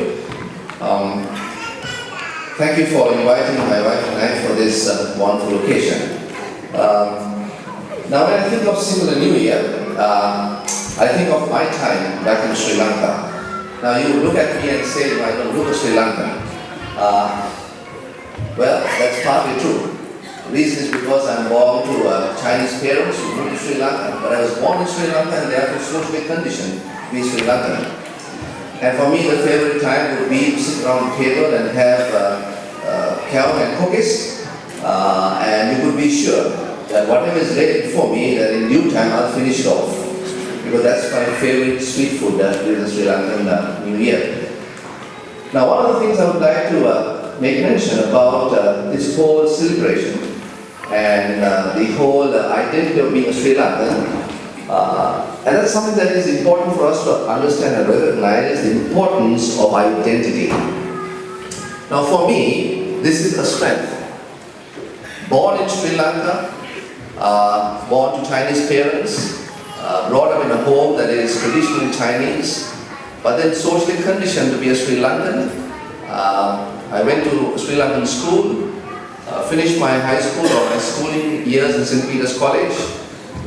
Thank you for inviting my wife and I for this wonderful occasion. Now when I think of Sinhala New Year, I think of my time back in Sri Lanka. Now you look at me and say, I don't look at Sri Lanka. Well, that's partly true. The reason is because I'm born to Chinese parents who moved to Sri Lanka, but I was born in Sri Lanka and therefore socially conditioned to be Sri Lankan. And for me, the favorite time would be to sit around the table and have khaw and cookies, and you could be sure that whatever is ready for me, that in due time I'll finish it off. Because that's my favorite street food during the Sri Lankan New Year. Now, one of the things I would like to make mention about this whole celebration and the whole identity of being a Sri Lankan. And that's something that is important for us to understand and recognize, the importance of identity. Now for me, this is a strength. Born in Sri Lanka, born to Chinese parents, brought up in a home that is traditionally Chinese, but then socially conditioned to be a Sri Lankan. I went to Sri Lankan school, finished my high school or my schooling years in St. Peter's College,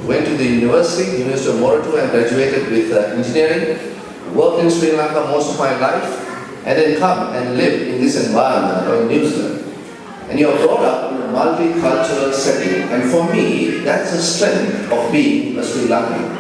went to the University of Aurudu and graduated with engineering, worked in Sri Lanka most of my life, and then come and live in this environment or in New Zealand. And you are brought up in a multicultural setting, and for me, that's the strength of being a Sri Lankan.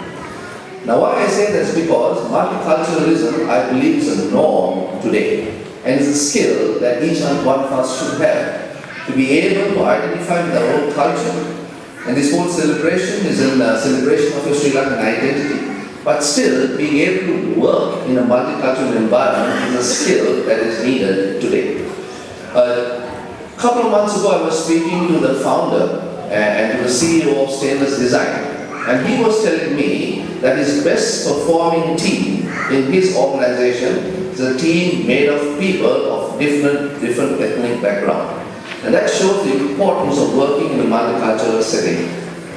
Now why I say this is because multiculturalism, I believe, is a norm today, and it's a skill that each and one of us should have, to be able to identify with our own culture. And this whole celebration is a celebration of your Sri Lankan identity. But still, being able to work in a multicultural environment is a skill that is needed today. A couple of months ago, I was speaking to the founder and to the CEO of Stainless Design. And he was telling me that his best performing team in his organization is a team made of people of different ethnic background. And that shows the importance of working in a multicultural setting.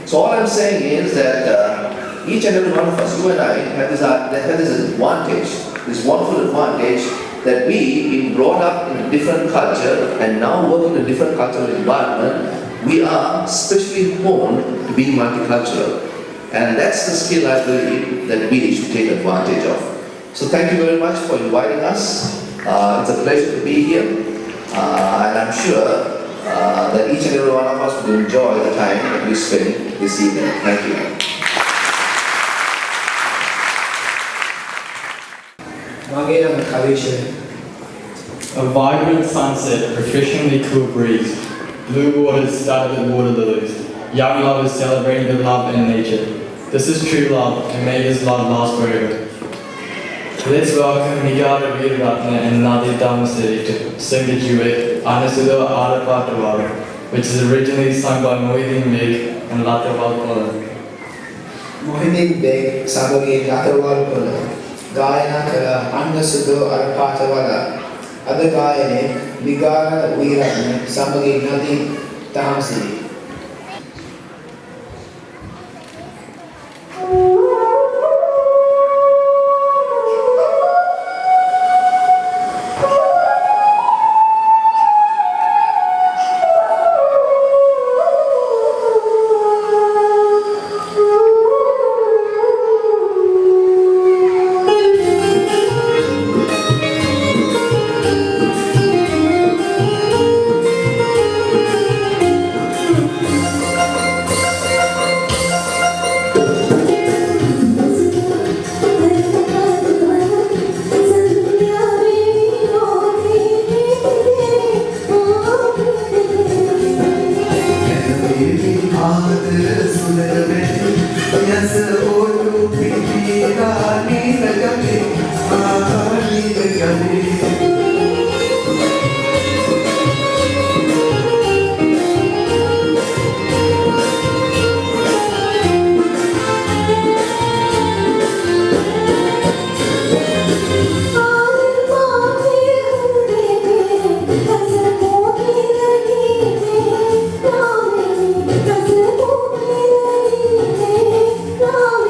So all I'm saying is that each and every one of us, you and I, have this advantage, this wonderful advantage that we, being brought up in a different culture and now work in a different cultural environment, we are specially born to be multicultural. And that's the skill I believe that we should take advantage of. So thank you very much for inviting us. It's a pleasure to be here. And I'm sure that each and every one of us will enjoy the time that we spend this evening. Thank you. A vibrant sunset, refreshingly cool breeze, blue waters studded with water lilies, young lovers celebrating their love and nature. This is true love, and may this love last forever. Let's welcome Nigara Veeratna and Nadi Damasiri to sing the duet Aurudu Asiriya, which is originally sung by Mohideen Beg and Latawal Kola. Mohideen Beg සමගින් Latawal Kola ගායනා කළ Aurudu Asiriya අද ගායනයේ Nigara Veeratna සමගින් Nadi Damasiri. No.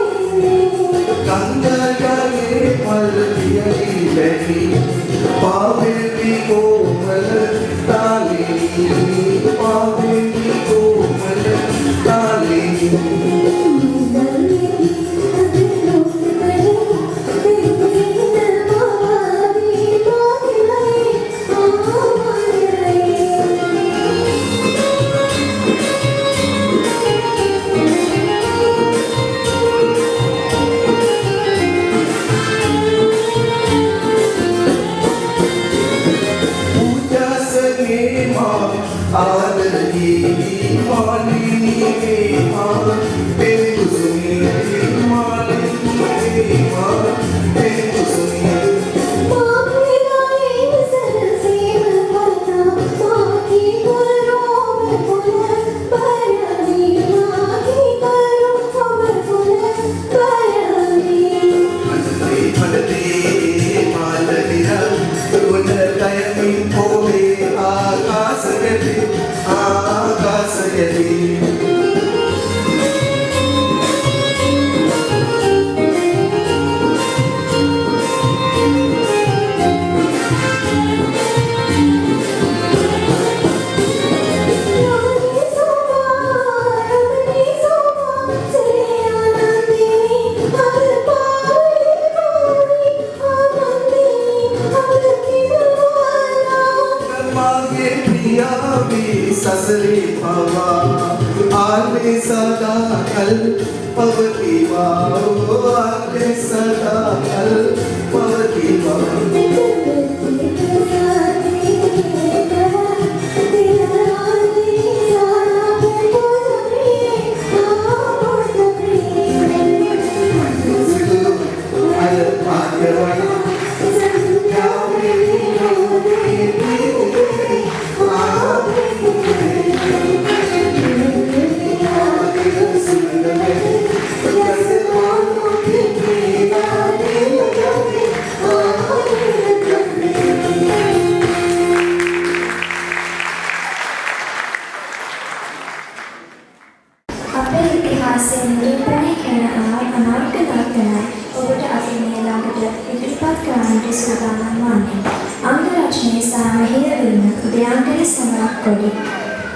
Sasari Bhava Aale Sada Kal Pavati Vao Aale Sada Kal Pavati Vao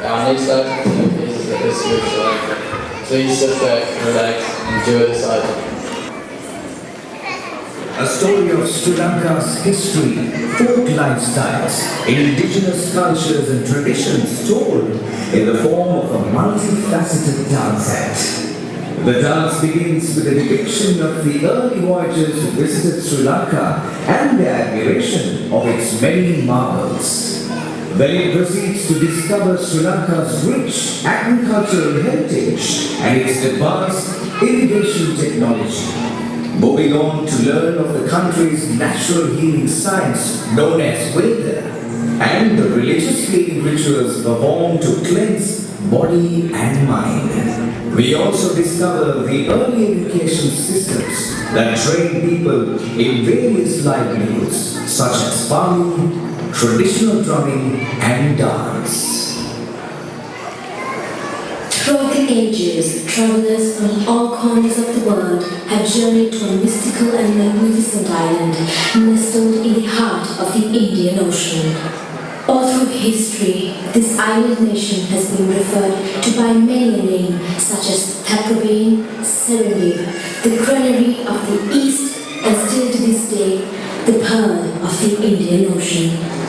Our next item is the history of Sri Lanka. Please sit back, relax, and enjoy this item. A story of Sri Lanka's history, folk lifestyles, indigenous cultures and traditions told in the form of a multifaceted dance act. The dance begins with a depiction of the early voyagers who visited Sri Lanka and their admiration of its many marvels. Then it proceeds to discover Sri Lanka's rich agricultural heritage and its advanced irrigation technology. Moving on to learn of the country's natural healing science known as Veda and the religious healing rituals performed to cleanse body and mind. We also discover the early education systems that train people in various livelihoods such as farming, traditional drumming and dance. Throughout the ages, travelers from all corners of the world have journeyed to a mystical and magnificent island nestled in the heart of the Indian Ocean. All through history, this island nation has been referred to by many a name such as Taprobane, Serendip, the granary of the East, and still to this day, the pearl of the Indian Ocean.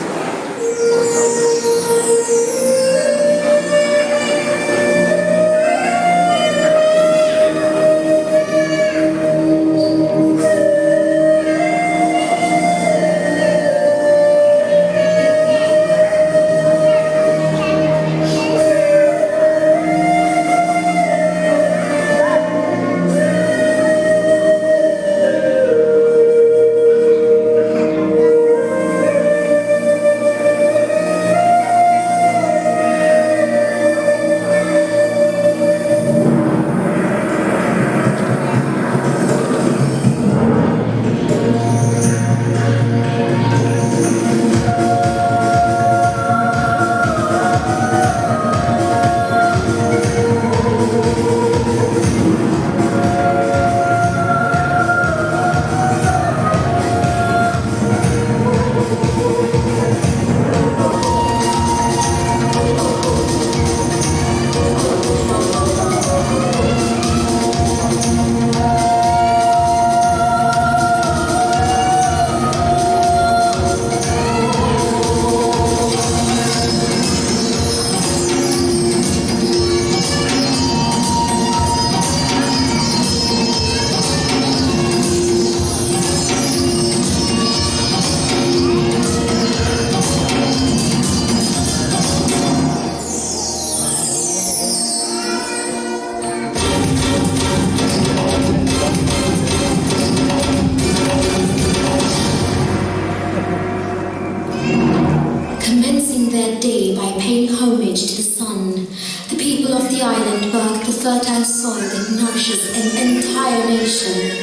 Fertile soil that nourishes an entire nation.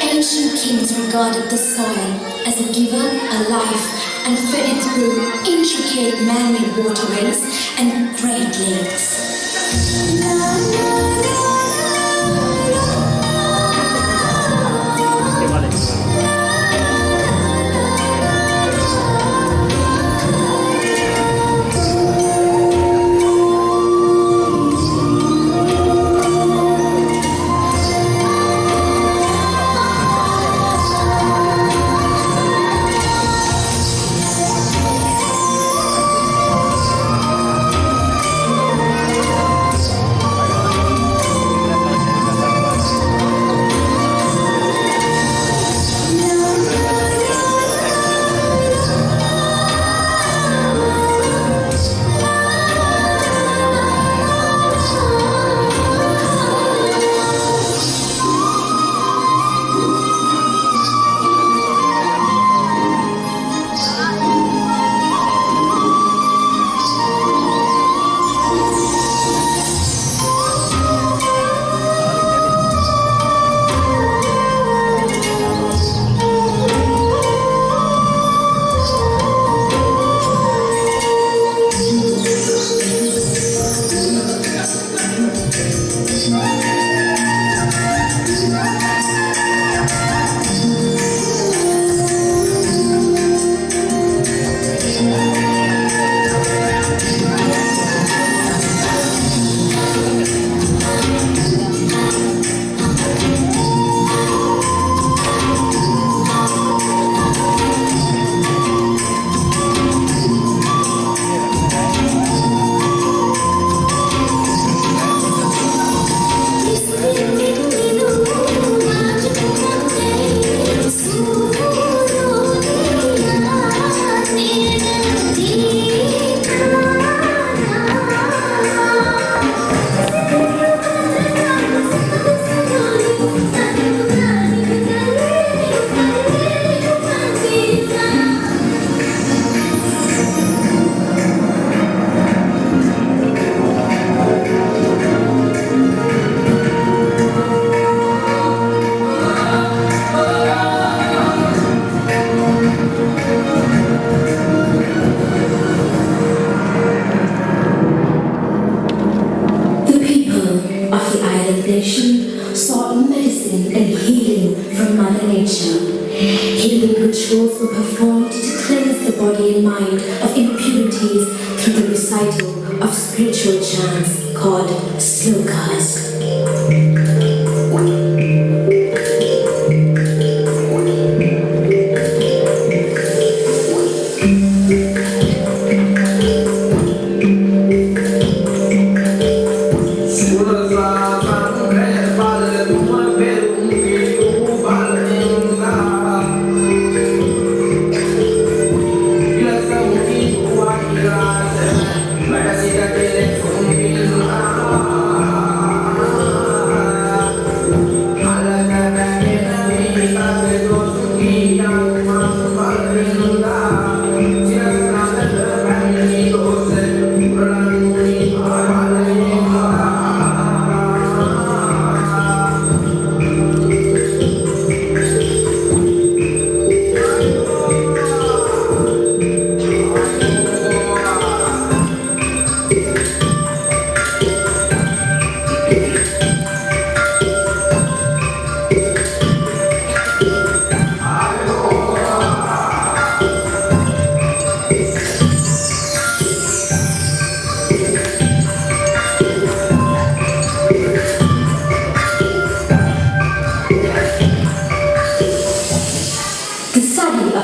Ancient kings regarded the soil as a giver, a life, and fed it through intricate man-made waterways and great lakes. sought medicine and healing from Mother Nature. Healing rituals were performed to cleanse the body and mind of impurities through the recital of spiritual chants called slokas.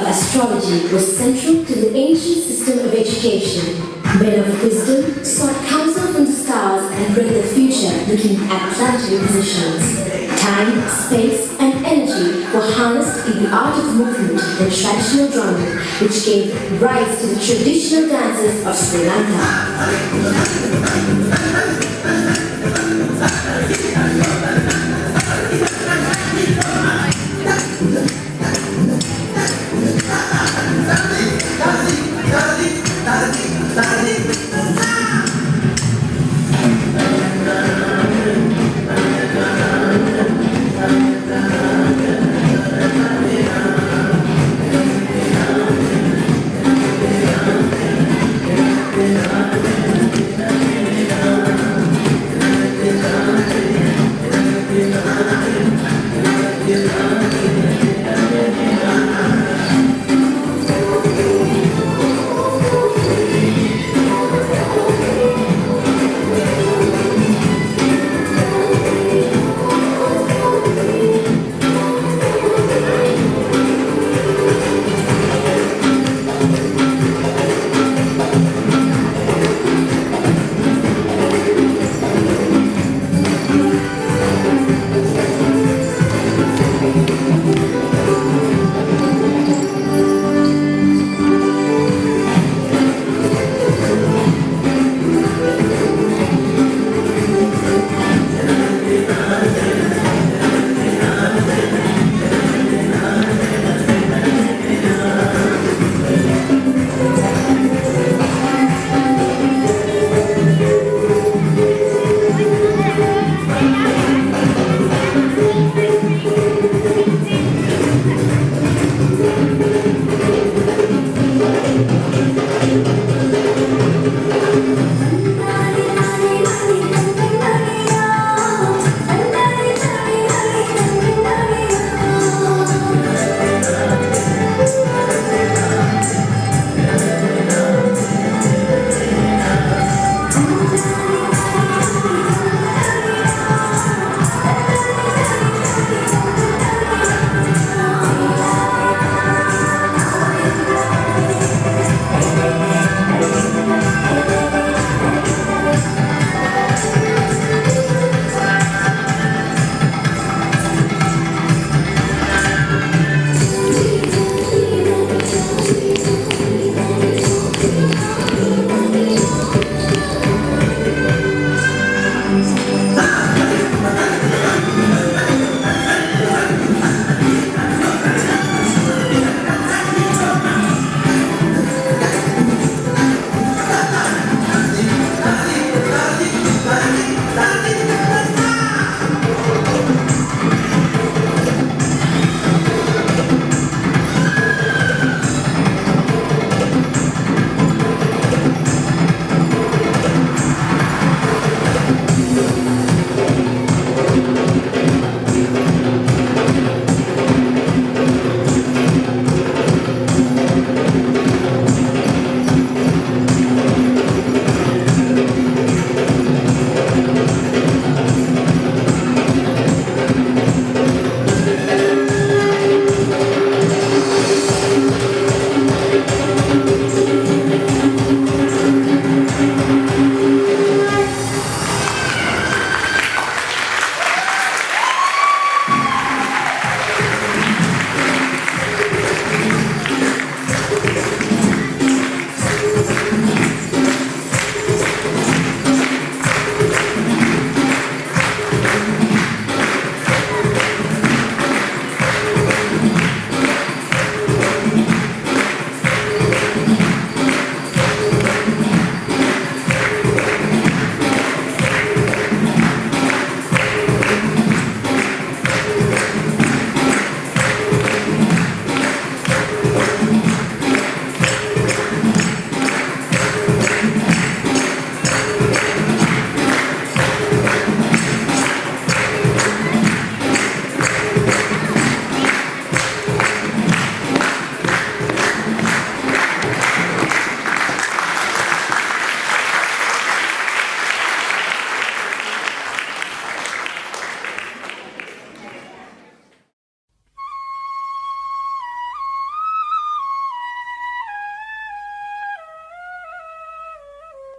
Astrology was central to the ancient system of education. Men of wisdom sought counsel from the stars and read the future looking at planetary positions. Time, space, and energy were harnessed in the art of movement and traditional drumming, which gave rise to the traditional dances of Sri Lanka.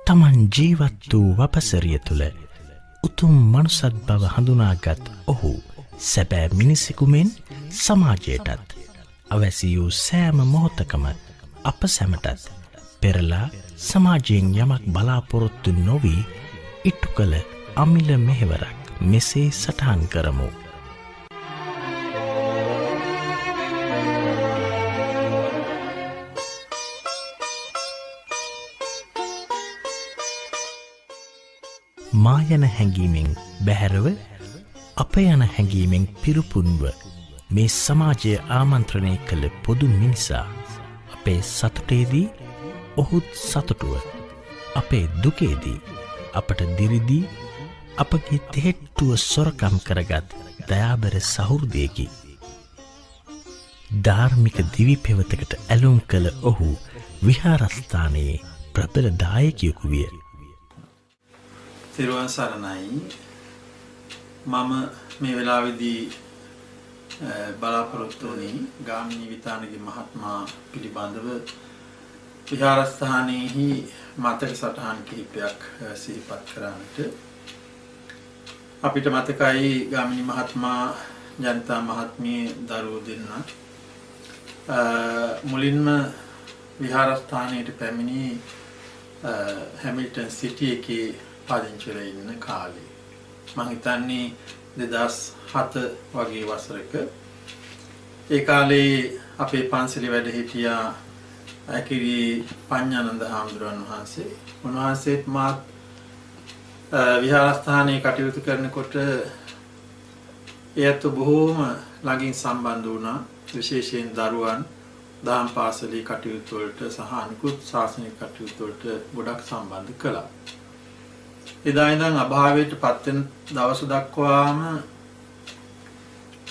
තමන් ජීවත් වූ වපසරිය තුළ උතුම් මනුසත් බව හඳුනාගත් ඔහු සැබෑ මිනිසෙකු මෙන් සමාජයටත් අවැසි වූ සෑම මොහොතකම අප සැමටත් පෙරලා සමාජයෙන් යමක් බලාපොරොත්තු නොවී ඉටු කළ අමිල මෙහෙවරක් මෙසේ සටහන් කරමු. මා යන හැඟීමෙන් බැහැරව අප යන හැඟීමෙන් පිරුපුන්ව මේ සමාජය ආමන්ත්‍රණය කළ පොදු මිනිසා අපේ සතුටේදී ඔහුත් සතුටුව අපේ දුකේදී අපට දිරිදී අපගේ තෙහෙට්ටුව සොරකම් කරගත් දයාබර සහෘදයෙකි. ධාර්මික දිවි පෙවතකට ඇලුම් කළ ඔහු විහාරස්ථානයේ ප්‍රබල දායකයෙකු විය. තිරුවන් සරණයි. මම මේ වෙලාවේදී බලාපොරොත්තු වුණේ ගාමිණී විතානගේ මහත්මයා පිළිබඳව විහාරස්ථානයේහි මතක සටහන් කිහිපයක් සිහිපත් කරන්නට. අපිට මතකයි ගාමිණී මහත්මයා ජනතා මහත්මිය දරුවෝ දෙන්නා මුලින්ම විහාරස්ථානයට පැමිණි හැමිල්ටන් සිටි එකේ පදිංචි වෙලා ඉන්න කාලේ මම හිතන්නේ 2007 වගේ වසරක ඒ කාලේ අපේ පන්සලේ වැඩ හිටියා අකිරි පඤ්ඤානන්ද හාමුදුරන් වහන්සේ. උන්වහන්සේත් මාත් විහාරස්ථානයේ කටයුතු කරනකොට එයත් බොහෝම ළඟින් සම්බන්ධ වුණා. විශේෂයෙන් දරුවන් දහම් පාසලේ කටයුතු වලට සහ අනිකුත් ශාසනික කටයුතු වලට ගොඩක් සම්බන්ධ කළා. එදා ඉඳන් අභාවයට පත් වෙන දවස් දක්වාම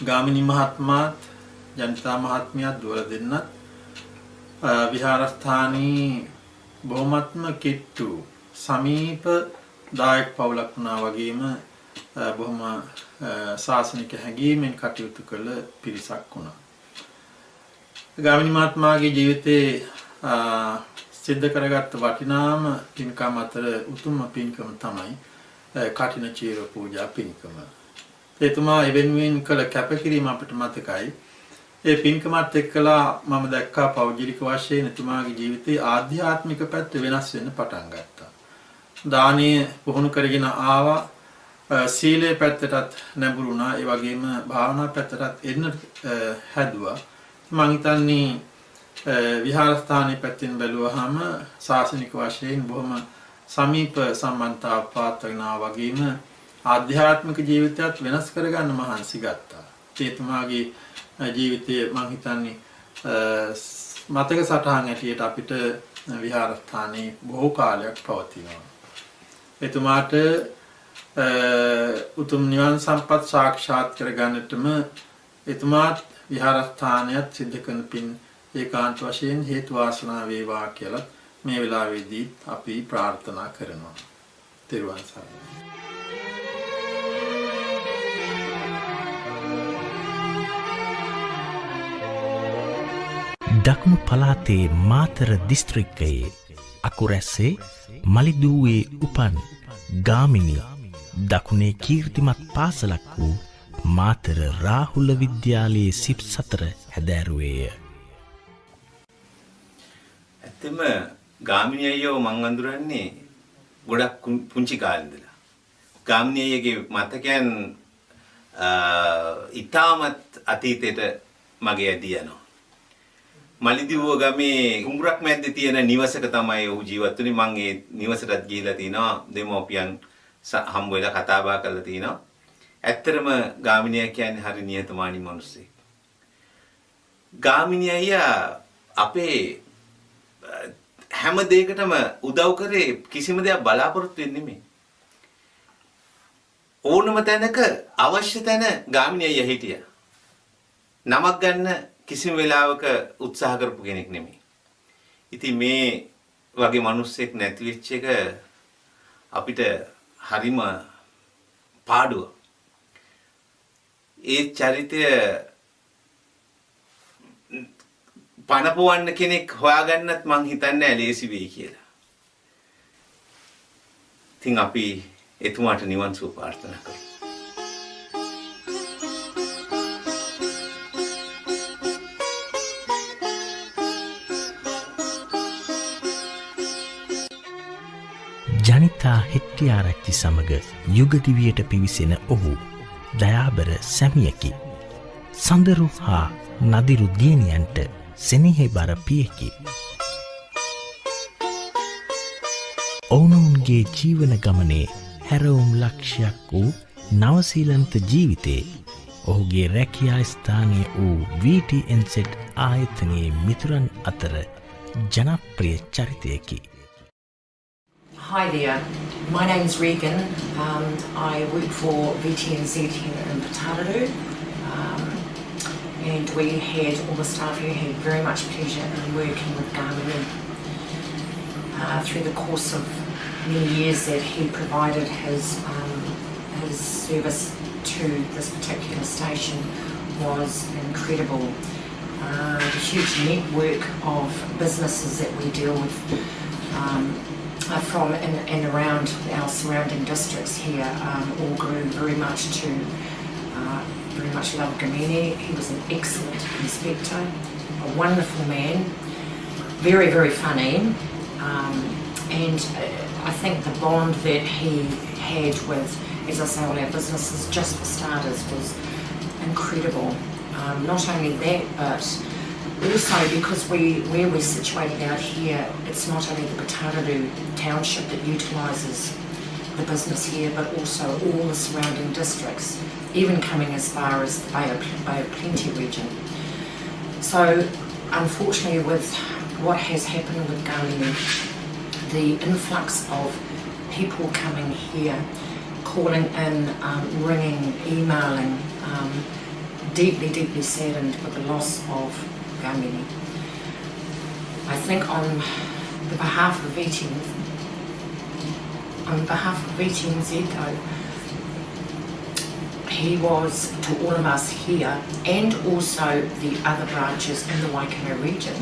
ගාමිණී මහත්මයාත් ජනතා මහත්මියත් දුවල දෙන්නත් විහාරස්ථානී බොහොමත්ම කිට්ටු සමීප දායක පවුලක් වුණා වගේම බොහොම ශාසනික හැඟීමෙන් කටයුතු කළ පිරිසක් වුණා. ගාමිණී මහත්මයාගේ ජීවිතේ සිද්ධ කරගත්ත වටිනාම පින්කම් අතර උතුම්ම පින්කම තමයි කටින චීර පූජා පින්කම. එතුමා එවෙනුවෙන් කළ කැපකිරීම අපිට මතකයි. ඒ පින්කමත් එක්කලා මම දැක්කා පෞද්ගලික වශයෙන් එතුමාගේ ජීවිතයේ ආධ්‍යාත්මික පැත්ත වෙනස් වෙන්න පටන් ගත්තා. දානීය පුහුණු කරගෙන ආවා. සීලේ පැත්තටත් නැඹුරු වුණා. ඒ වගේම භාවනා පැත්තටත් එන්න හැදුවා. මම හිතන්නේ විහාරස්ථානයේ පැත්තෙන් බැලුවහම ශාසනික වශයෙන් බොහොම සමීප සම්බන්ධතාවක් පවත්වනවා වගේම ආධ්‍යාත්මික ජීවිතයත් වෙනස් කරගන්න මහන්සි ගත්තා. එතුමාගේ ජීවිතයේ මම හිතන්නේ මතක සටහන් ඇටියට අපිට විහාරස්ථානයේ බොහෝ කාලයක් පවතිනවා. එතුමාට උතුම් නිවන් සම්පත් සාක්ෂාත් කරගන්නටම එතුමාත් විහාරස්ථානයත් සිද්ධ කරන පින් ඒකාන්ත වශයෙන් හේතු වාසනා වේවා කියලා මේ වෙලාවේදී අපි ප්‍රාර්ථනා කරනවා. තෙරුවන් සරණයි. දකුණු පළාතේ මාතර දිස්ත්‍රික්කයේ අකුරැස්සේ මලිදුවේ උපන් ගාමිණී දකුණේ කීර්තිමත් පාසලක් වූ මාතර රාහුල විද්‍යාලයේ සිප් 4 හැදෑරුවේය. ඇත්තම ගාමිණී අයියව මං අඳුරන්නේ ගොඩක් පුංචි කාලේ ඉඳලා. ගාමිණී අයියගේ මතකයන් ඊටමත් අතීතයට මගේ ඇදී යනවා. මලිදිව්ව ගමේ කුඹරක් මැද්දේ තියෙන නිවසක තමයි ඔහු ජීවත් වුනේ. මං ඒ නිවසටත් ගිහිලා තිනවා. දෙමෝපියන් හම්බ වෙලා කතා බහ කරලා තිනවා. ඇත්තටම ගාමිණී කියන්නේ හරි නිහතමානී මිනිස්සෙක්. ගාමිණී අයියා අපේ හැම දෙයකටම උදව් කරේ කිසිම දෙයක් බලාපොරොත්තු වෙන්නේ නෙමෙයි. ඕනම තැනක අවශ්‍ය තැන ගාමිණී අයියා හිටියා. නමක් ගන්න කිසිම වෙලාවක උත්සාහ කරපු කෙනෙක් නෙමෙයි. ඉතින් මේ වගේ මිනිස්සෙක් නැති වෙච්ච එක අපිට හරිම පාඩුව. ඒ චරිතය පනපවන්න කෙනෙක් හොයාගන්නත් මං හිතන්නේ ලේසි වෙයි කියලා. ඉතින් අපි එතුමාට නිවන් සුව ප්‍රාර්ථනා කරමු. ජනිතා හෙට්ටිආරච්චි සමග යුගදිවියට පිවිසෙන ඔහු දයාබර සැමියකි. සඳරු හා නදිරු දියණියන්ට සෙනෙහබර පියකි. ඔවුනොවුන්ගේ ජීවන ගමනේ හැරවුම් ලක්ෂයක් වූ නවසීලන්ත ජීවිතේ ඔහුගේ රැකියා ස්ථානය වූ VTNZ ආයතනයේ මිතුරන් අතර ජනප්‍රිය චරිතයකි. Hi there, my name's Regan. I work for VTNZ here in Aurudu, and we had, all the staff here had very much pleasure in working with Garmini. Through the course of many years that he provided his service to this particular station was incredible. The huge network of businesses that we deal with from and around our surrounding districts here all grew very much to very much love Gamini. He was an excellent inspector, a wonderful man, very, very funny, and I think the bond that he had with, as I say, all our businesses, just for starters, was incredible. Not only that, but also because where we're situated out here, it's not only the Aurudu township that utilises the business here, but also all the surrounding districts, even coming as far as the Bay of Plenty region. So, unfortunately, with what has happened with Garmini, the influx of people coming here, calling in, ringing, emailing, deeply, deeply saddened with the loss of Garmini. I think on behalf of VTNZ though, he was to all of us here and also the other branches in the Waikato region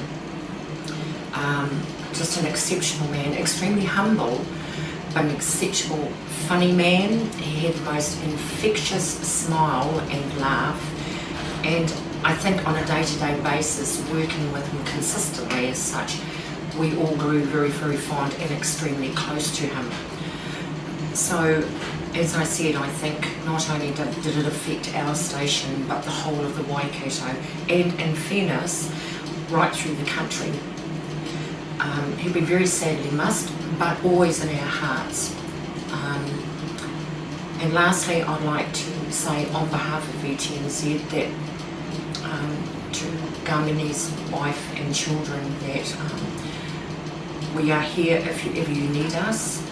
just an exceptional man, extremely humble, but an exceptional funny man. He had the most infectious smile and laugh, and I think on a day-to-day basis, working with him consistently as such, we all grew very, very fond and extremely close to him. So, as I said, I think not only did it affect our station, but the whole of the Waikato, and in fairness, right through the country. He'll be very sadly missed, but always in our hearts. And lastly, I'd like to say on behalf of VTNZ that to Garmini's wife and children that we are here if you need us.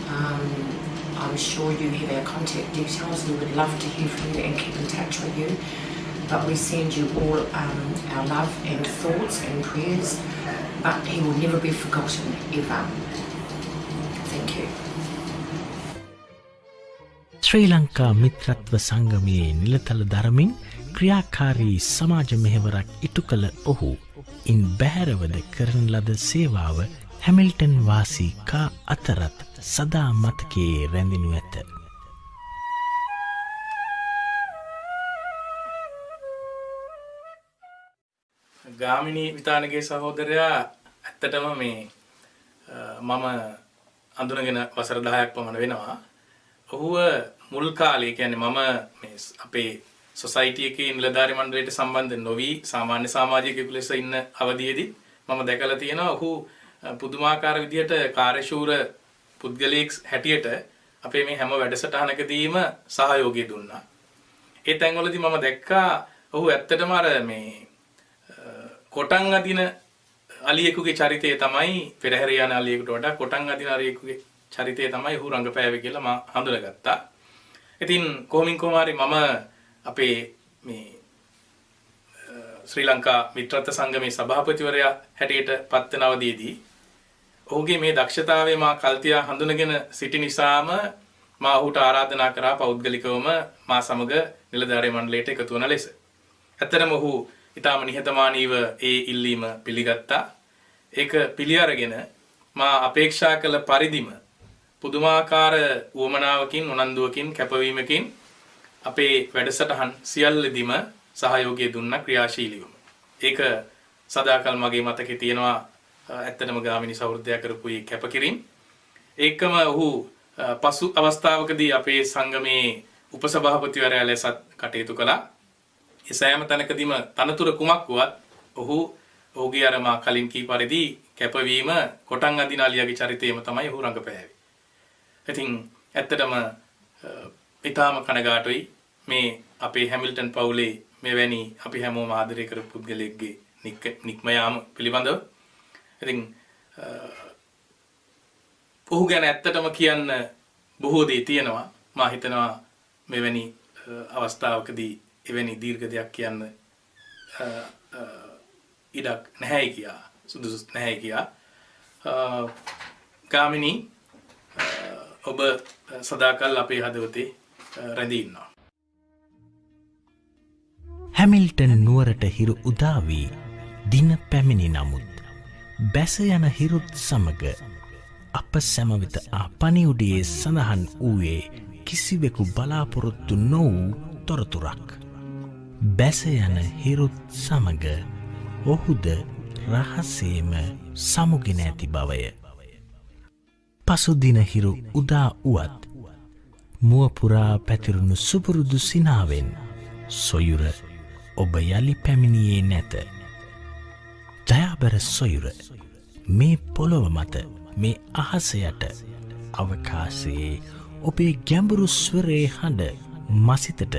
I'm sure you have our contact details. We would love to hear from you and keep in touch with you. But we send you all our love and thoughts and prayers. But he will never be forgotten, ever. Thank you. ශ්‍රී ලංකා මිත්‍රත්ව සංගමයේ නිලතල දරමින් ක්‍රියාකාරී සමාජ මෙහෙවරක් ඉටු කළ ඔහු ඉන් බැහැරවද කරන ලද සේවාව Hamilton වාසී කා අතරත් සදා මතකයේ රැඳෙනු ඇත. ගාමිණී විතානගේ සහෝදරයා ඇත්තටම මේ මම අඳුනගෙන වසර 10ක් පමණ වෙනවා. ඔහුව මුල් කාලේ කියන්නේ මම මේ අපේ සොසයිටි එකේ නිලධාරි මණ්ඩලයට සම්බන්ධ නොවි සාමාන්‍ය සමාජිකයෙකු ලෙස ඉන්න අවධියේදී මම දැකලා තියෙනවා ඔහු පුදුමාකාර විදියට කාර්යශූර පුද්ගලයෙක් හැටියට අපේ මේ හැම වැඩසටහනකදීම සහයෝගය දුන්නා. ඒ තැන්වලදී මම දැක්කා ඔහු ඇත්තටම අර මේ කොටන් අදින අලියෙකුගේ චරිතය තමයි පෙරහැර යන අලියෙකුට වඩා කොටන් අදින අලියෙකුගේ චරිතය තමයි ඔහු රංගපෑවේ කියලා මම හඳුනාගත්තා. ඉතින් කොහොමින් කොහොමාරි මම අපේ මේ ශ්‍රී ලංකා මිත්‍රත්ව සංගමේ සභාපතිවරයා හැටියට පත් වෙන අවදීදී ඔහුගේ මේ දක්ෂතාවය මා කල්තියා හඳුනගෙන සිටි නිසාම මා ඔහුට ආරාධනා කරා පෞද්ගලිකවම මා සමග නිලධාරී මණ්ඩලයට එකතු වන ලෙස. ඇත්තටම ඔහු ඊටම නිහතමානීව ඒ ඉල්ලීම පිළිගත්තා. ඒක පිළි අරගෙන මා අපේක්ෂා කළ පරිදිම පුදුමාකාර උවමනාවකින් උනන්දුවකින් කැපවීමකින් අපේ වැඩසටහන් සියල්ලෙදිම සහයෝගය දුන්නා ක්‍රියාශීලීවම. ඒක සදාකල් මගේ මතකේ තියෙනවා ඇත්තටම ගාමිණී සහෘදයා කරපු මේ කැපකිරීම. ඒකම ඔහු පසු අවස්ථාවකදී අපේ සංගමේ උපසභාපතිවරයා ලෙස කටයුතු කළා. ඒ සෑම තැනකදීම තනතුර කුමක් වුවත් ඔහු ඔහුගේ අර මා කලින් කී පරිදි කැපවීම කොටන් අදිනාලියාගේ චරිතයම තමයි ඔහු රඟපෑවේ. ඉතින් ඇත්තටම ඊටාම කනගාටුයි මේ අපේ හැමිල්ටන් පවුලේ මෙවැනි අපි හැමෝම ආදරය කරපු පුද්ගලයෙක්ගේ නික්ම යාම පිළිබඳව. ඉතින් ඔහු ගැන ඇත්තටම කියන්න බොහෝ දේ තියෙනවා. මා හිතනවා මෙවැනි අවස්ථාවකදී එවැනි දීර්ඝ දෙයක් කියන්න ඉඩක් නැහැ කියා, සුදුසු නැහැ කියා. ගාමිණී ඔබ සදාකල් අපේ හදවතේ රැඳී ඉන්නවා. හැමිල්ටන් නුවරට හිරු උදා වී දින පැමිණි නමුත් බැස යන හිරුත් සමග අප සැමවිත පණිවුඩයේ සඳහන් වූයේ කිසිවෙකු බලාපොරොත්තු නොවූ තොරතුරක්. බැස යන හිරුත් සමග ඔහුද රහසේම සමුගෙන ඇති බවය. පසුදින හිරු උදා වුවත් මුවපුරා පැතිරුණු සුපුරුදු සිනාවෙන් සොයුර ඔබ යළි පැමිණියේ නැත. ජයාබර සොයුර මේ පොළොව මත මේ අහස යට අවකාශයේ ඔබේ ගැඹුරු ස්වරයේ හඬ මසිතට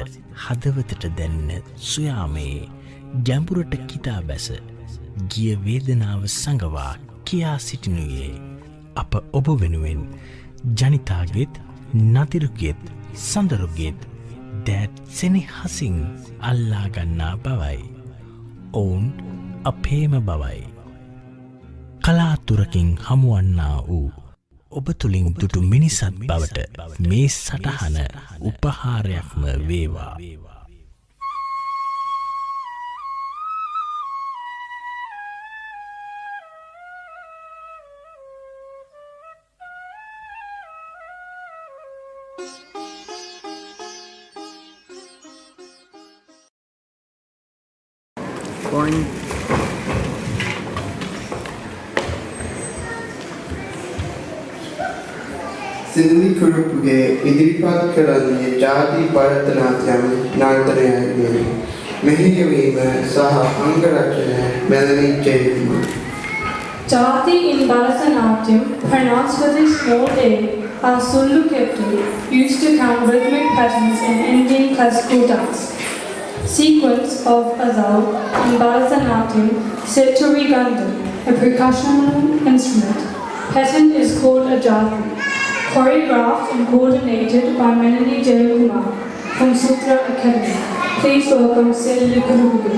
හදවතට දැනෙන සොයාමේ ගැඹුරට කිතා බැස ගිය වේදනාව සංගවා කියා සිටිනුයේ අප ඔබ වෙනුවෙන් ජනිතාගෙත් නතිරුගෙත් සඳරුගෙත් දෑත් සෙනෙහසින් අල්ලා ගන්නා බවයි. ඔවුන් අපේම බවයි. කලාතුරකින් හමුවන්නා වූ ඔබ තුළින් දුටු මිනිසත් බවට මේ සටහන උපහාරයක්ම වේවා. සිදුලි කුරුපුගේ ඉදිරිපත් කරන්නේ ජාති භරතනාට්‍යම් නාට්‍යයන්ගේ මෙහෙයවීම සහ අංගරචනය මෙලනි ජයකුමාර. Jati in Bharatanatyam, pronounced with a small a, are Sulu Keptu, used to count rhythmic patterns in Indian classical dance. Sequence of Azal in Bharatanatyam set to Rigandam, a percussional instrument. Pattern is called a Jati. Choreographed and coordinated by Melanie Jayakumar from Sutra Academy. Please welcome Sedili Kurugu.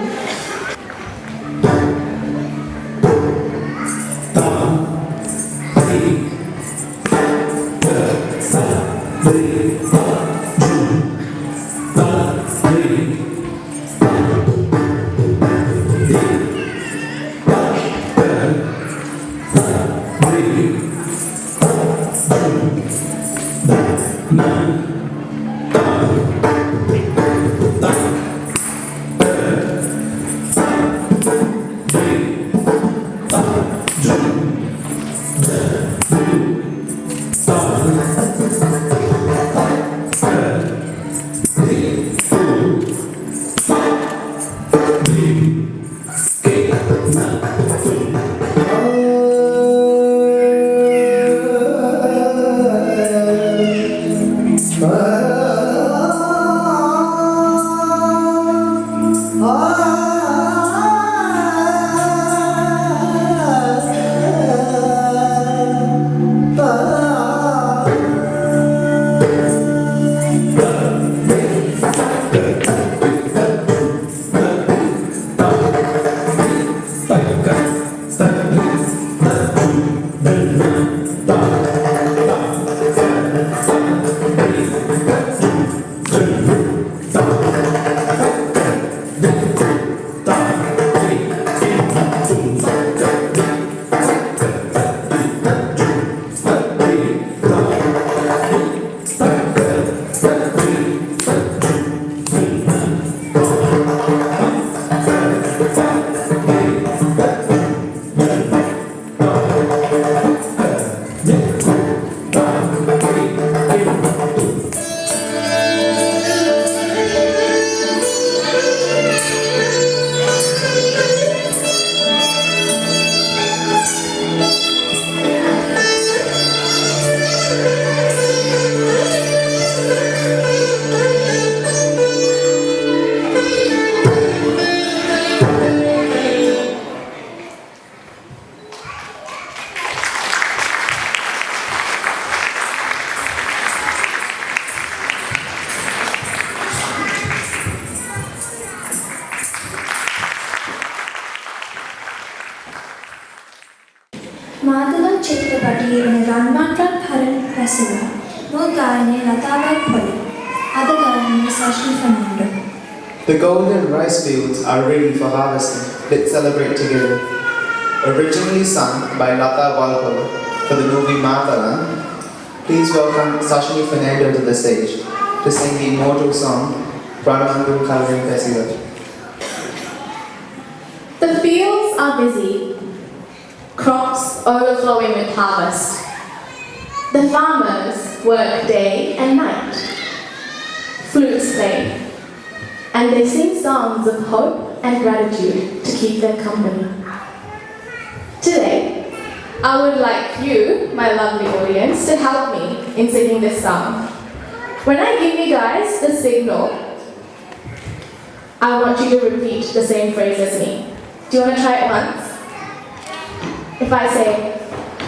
Asiriya. Mulgayane Latawa Poli. Other Gayane Sashni Fernando. The golden rice fields are ready for harvesting. Let's celebrate together. Originally sung by Lata Walpolo for the movie Matalan, please welcome Sashni Fernando to the stage to sing the immortal song Pranamandu Kalarin Pesila. The fields are busy, crops overflowing with harvest. The farmers work day and night. Flutes play, and they sing songs of hope and gratitude to keep them company. Today, I would like you, my lovely audience, to help me in singing this song. When I give you guys the signal, I want you to repeat the same phrase as me. Do you want to try it once? If I say,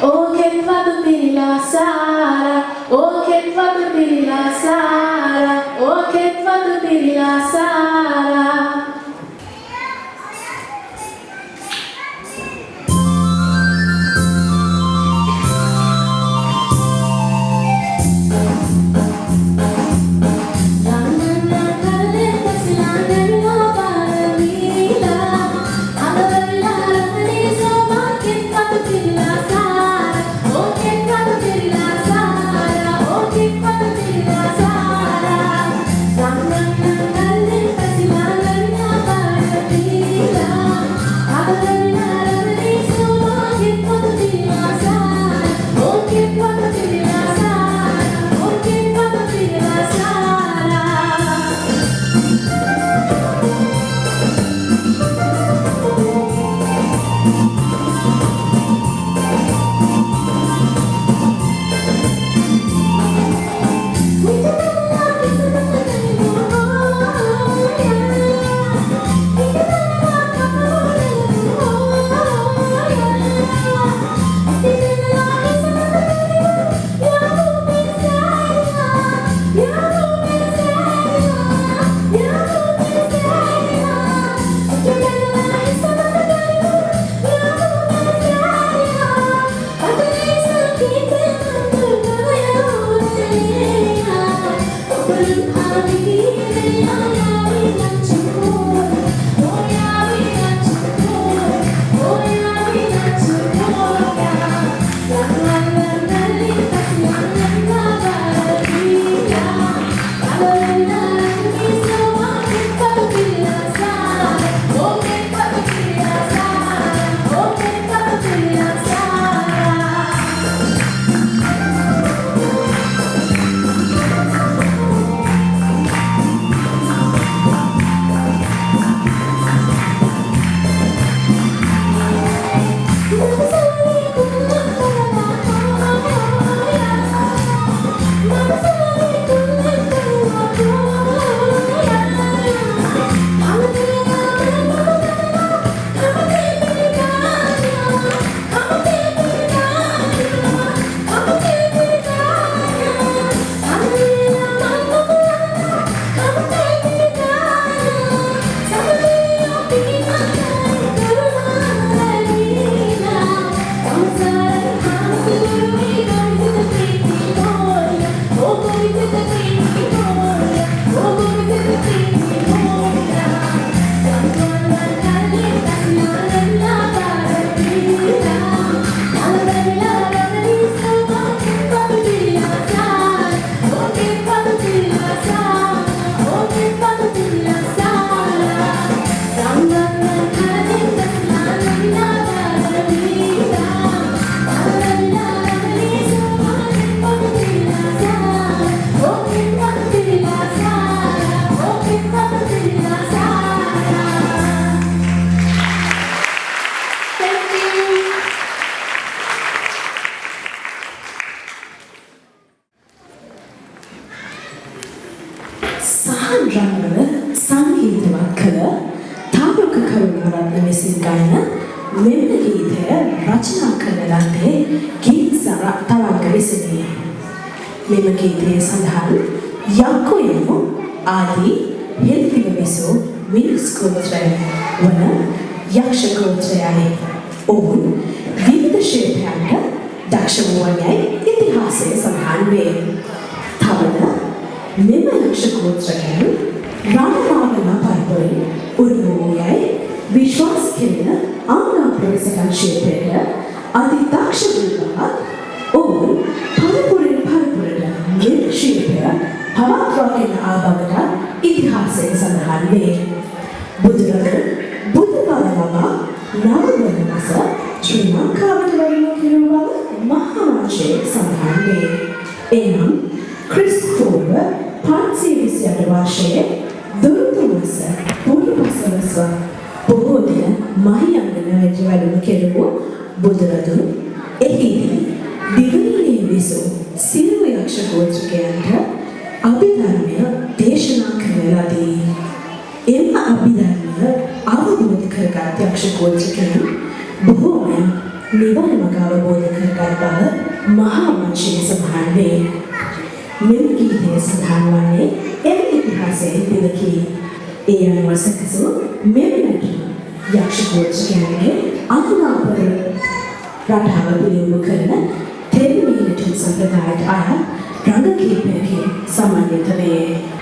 O Ketvatu Pirila Sara, O Ketvatu Pirila Sara, O Ketvatu Pirila Sara. රංගන සංගීතවත් කළ තාවක කරුණාරත්න විසින් ගායන මෙම ගීතය රචනා කරන ලද්දේ ගීතසර තවංග විසිනි. මෙම ගීතයේ සඳහන් යක්කෝයමු ආදී හෙල්පින විසූ මිනිස් ගෝත්‍රය වන යක්ෂ ගෝත්‍රයයි. ඔවුන් විවිධ ශිල්පයන්ට දක්ෂ වූවන්යයි ඉතිහාසය ඉතිහාසයේ සඳහන් වේ. තවද මෙම යක්ෂ ගෝත්‍රකයන් රාමනාමන පරපුරේ උරුමෝයයි විශ්වාස කෙරෙන ආංගා ප්‍රවේශකන් ශිල්පයට අති දක්ෂ වූ ඔවුන් පරපුරෙන් පරපුරට මෙම ශිල්පය පවත්වාගෙන ආ බවට ඉතිහාසයේ සඳහන් වේ. බුදුරදුන් බුදු බව ලබා නවවන මාස ශ්‍රී ලංකාවට වැඩම කෙරුවා මහා වංශයේ සඳහන් වේ. එනම් ක්‍රිස්තුපූර්ව 528 වර්ෂයේ දොළොස් මාස පොළොවසරස්ව බොහෝ දින මහියංගන වෙත වැඩම කෙරුවු බුදුරදුන් එහිදී දිවයිනේ විසූ සියලු යක්ෂ ගෝත්‍රිකයන්ට අභිධර්මය දේශනා කරලාදී එම අභිධර්මය අවබෝධ කරගත් යක්ෂ ගෝත්‍රිකයන් බොහෝමයක් නිවන් මඟ අවබෝධ කරගත් බව මහා වංශයේ සඳහන් වේ. මෙම ගීතය සඳහන් වන්නේ එම ඉතිහාසයේ පිළිකී. ඒ අනුව සැකසූ මෙම නටන යක්ෂ ගෝත්‍රිකයන්ගේ අනුනාපර රටාව පිළිබඳ කරන තෙරණියට සම්ප්‍රදායට අයත් රංග කීපයකින් සමන්විත වේ.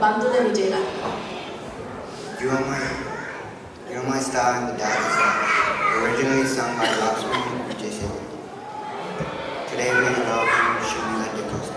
Bandula Vijayla. You are my star in the darkest hour, originally sung by Lakshmi Vijay. Today we love you, Shamila Decosta.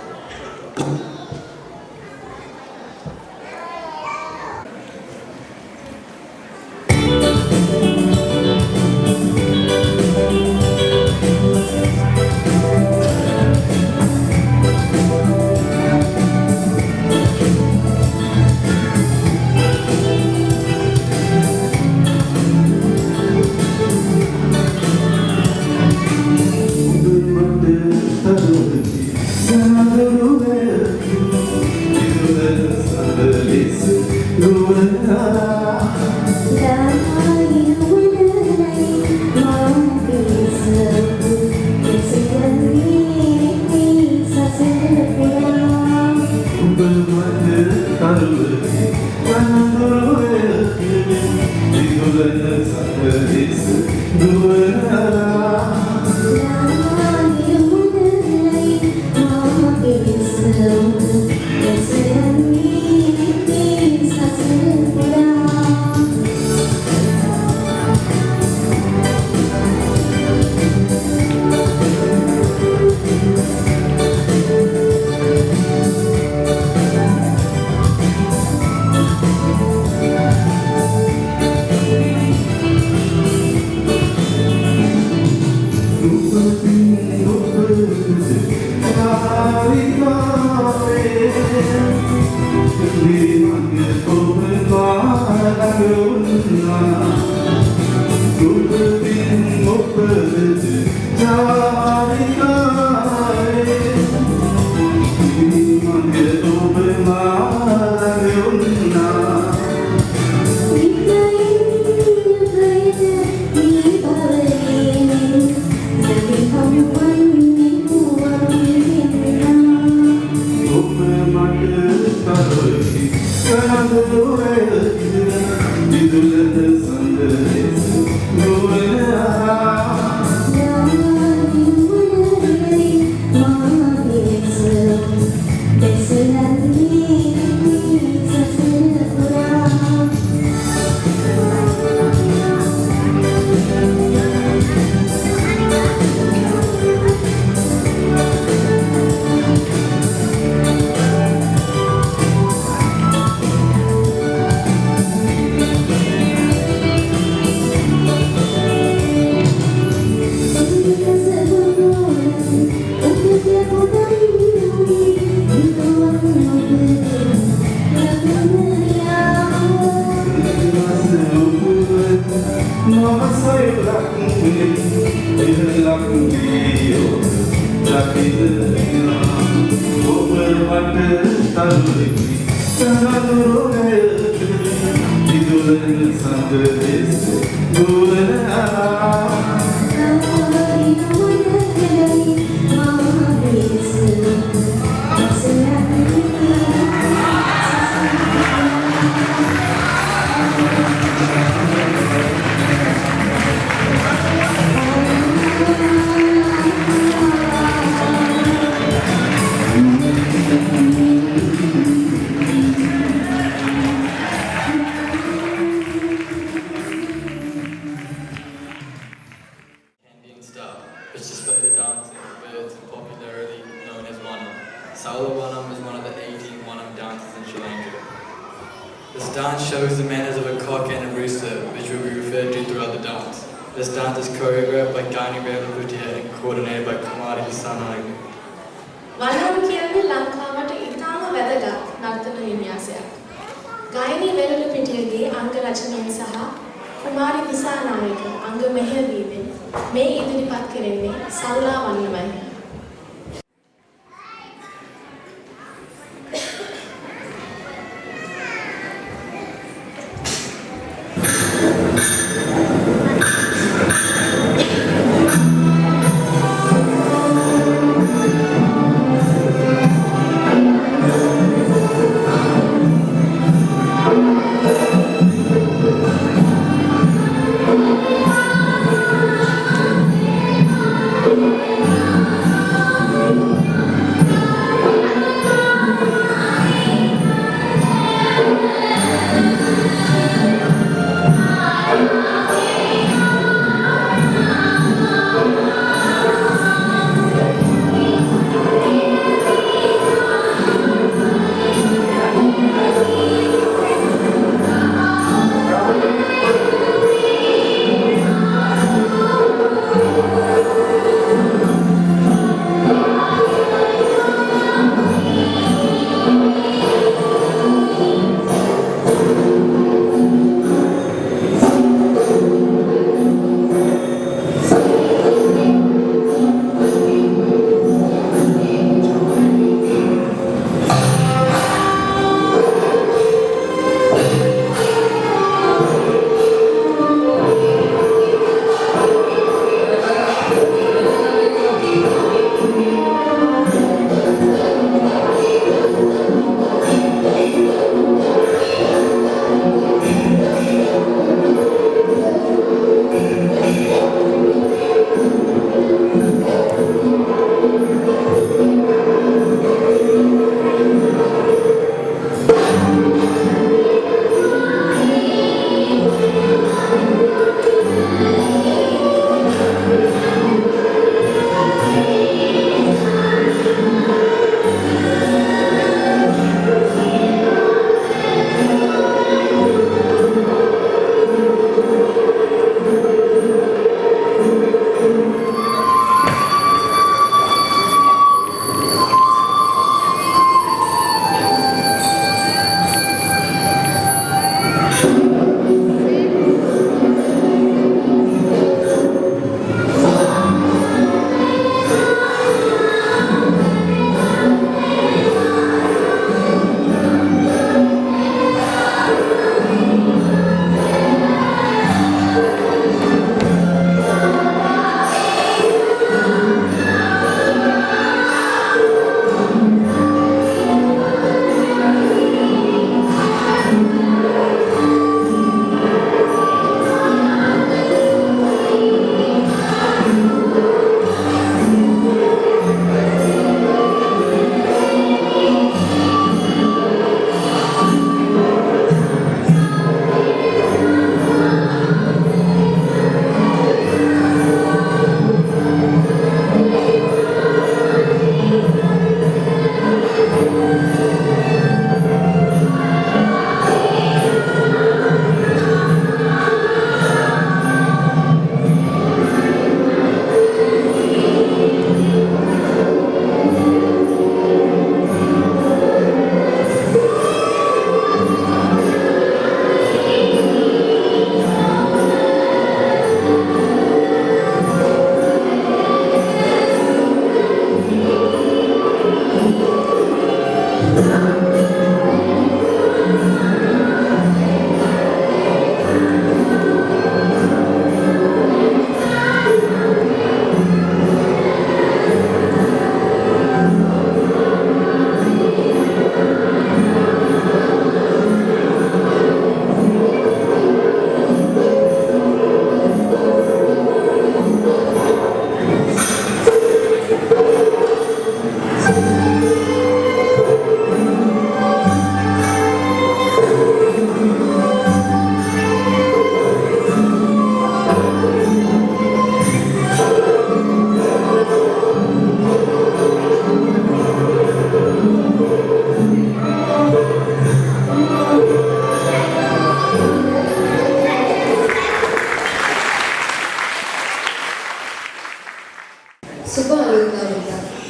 සුබ අලුත්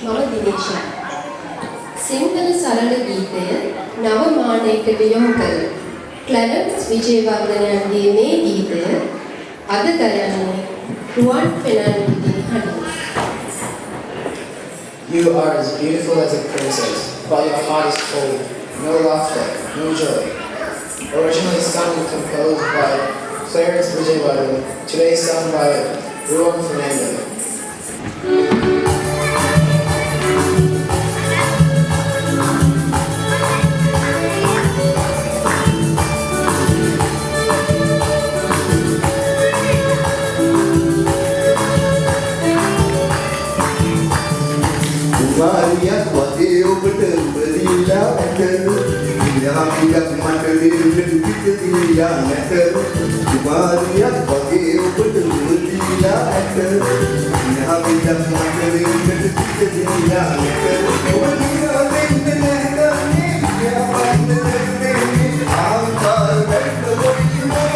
මම දිනේෂා. සිංහල සරල ගීතය නව මානයකට යොමු කළ ක්ලැරන්ස් විජේවර්ධනයන්ගේ මේ ගීතය අද ගයන්නේ රුවන් පෙනන්විගේ හඬින්. You are as beautiful as a princess, but your heart is cold. No laughter, no joy. Originally sung and composed by Clarence Vijayvardhan, today sung by Ruan Fernando. Maria, what you put in the Yamiyak Matari, the young actor. Maria, what you put in the actor. Yamiyak Matari, the young actor. What you are in the letter, I'm tired of what you know.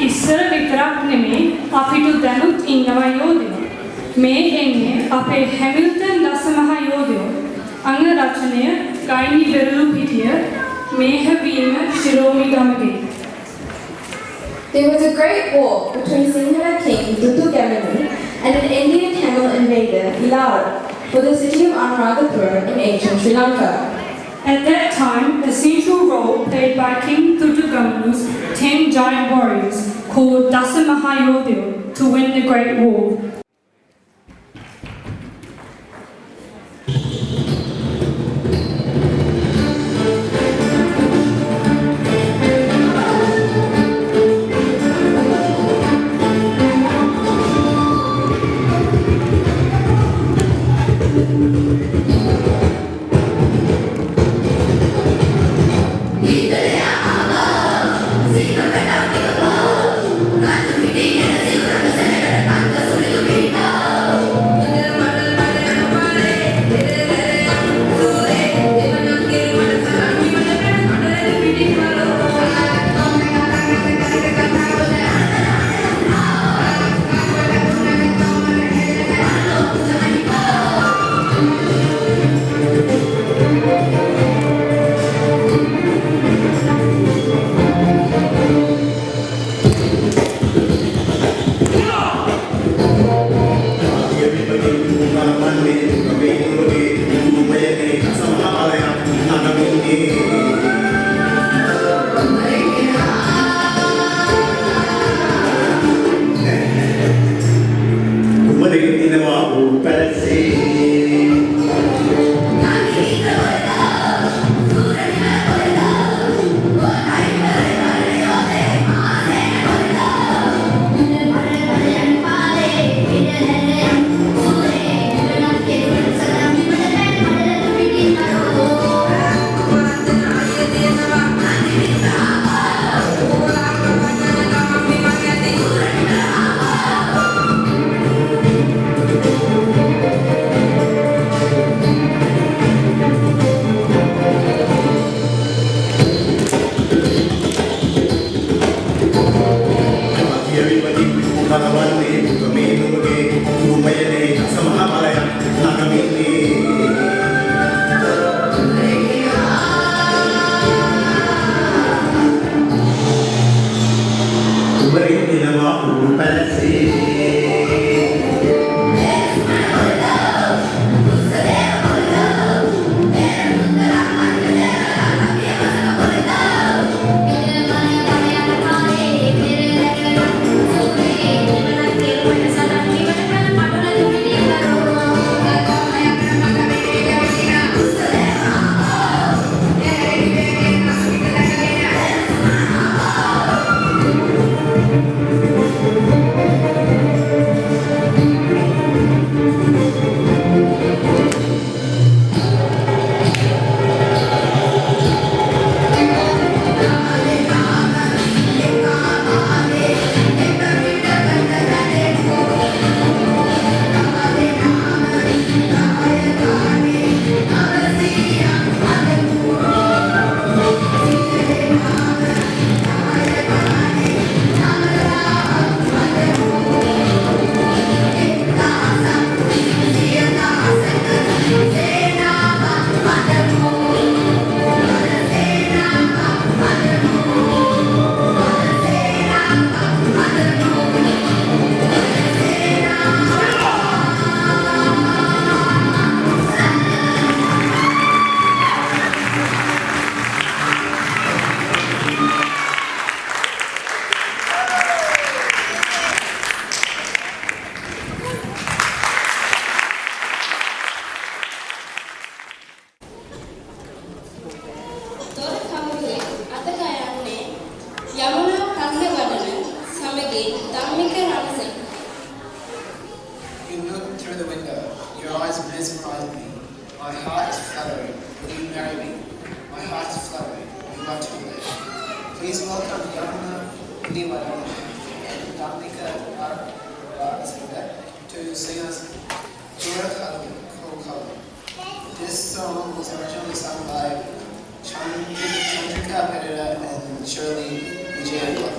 ඉස්සර විතරක් නෙමේ අපිට දැනුත් ඉන්නවා යෝධයෝ. මේ එන්නේ අපේ Hamilton දසමහ යෝධයෝ. අංග රචනය ගයිනි බෙරළු පිටිය මේ හැවීම Shiromi Gamage. There was a great war between Sinhala king Dutu Gamini and an Indian Tamil invader Ilara for the city of Anuradhapura in ancient Sri Lanka. At that time, a central role played by King Thutugamani's 10 giant warriors called Dasamahayodhyo to win the Great War. Sing the Please welcome Aurudu Asiriya to sing us This song was originally sung by Chandrika Perera and Shirley Vijayapur.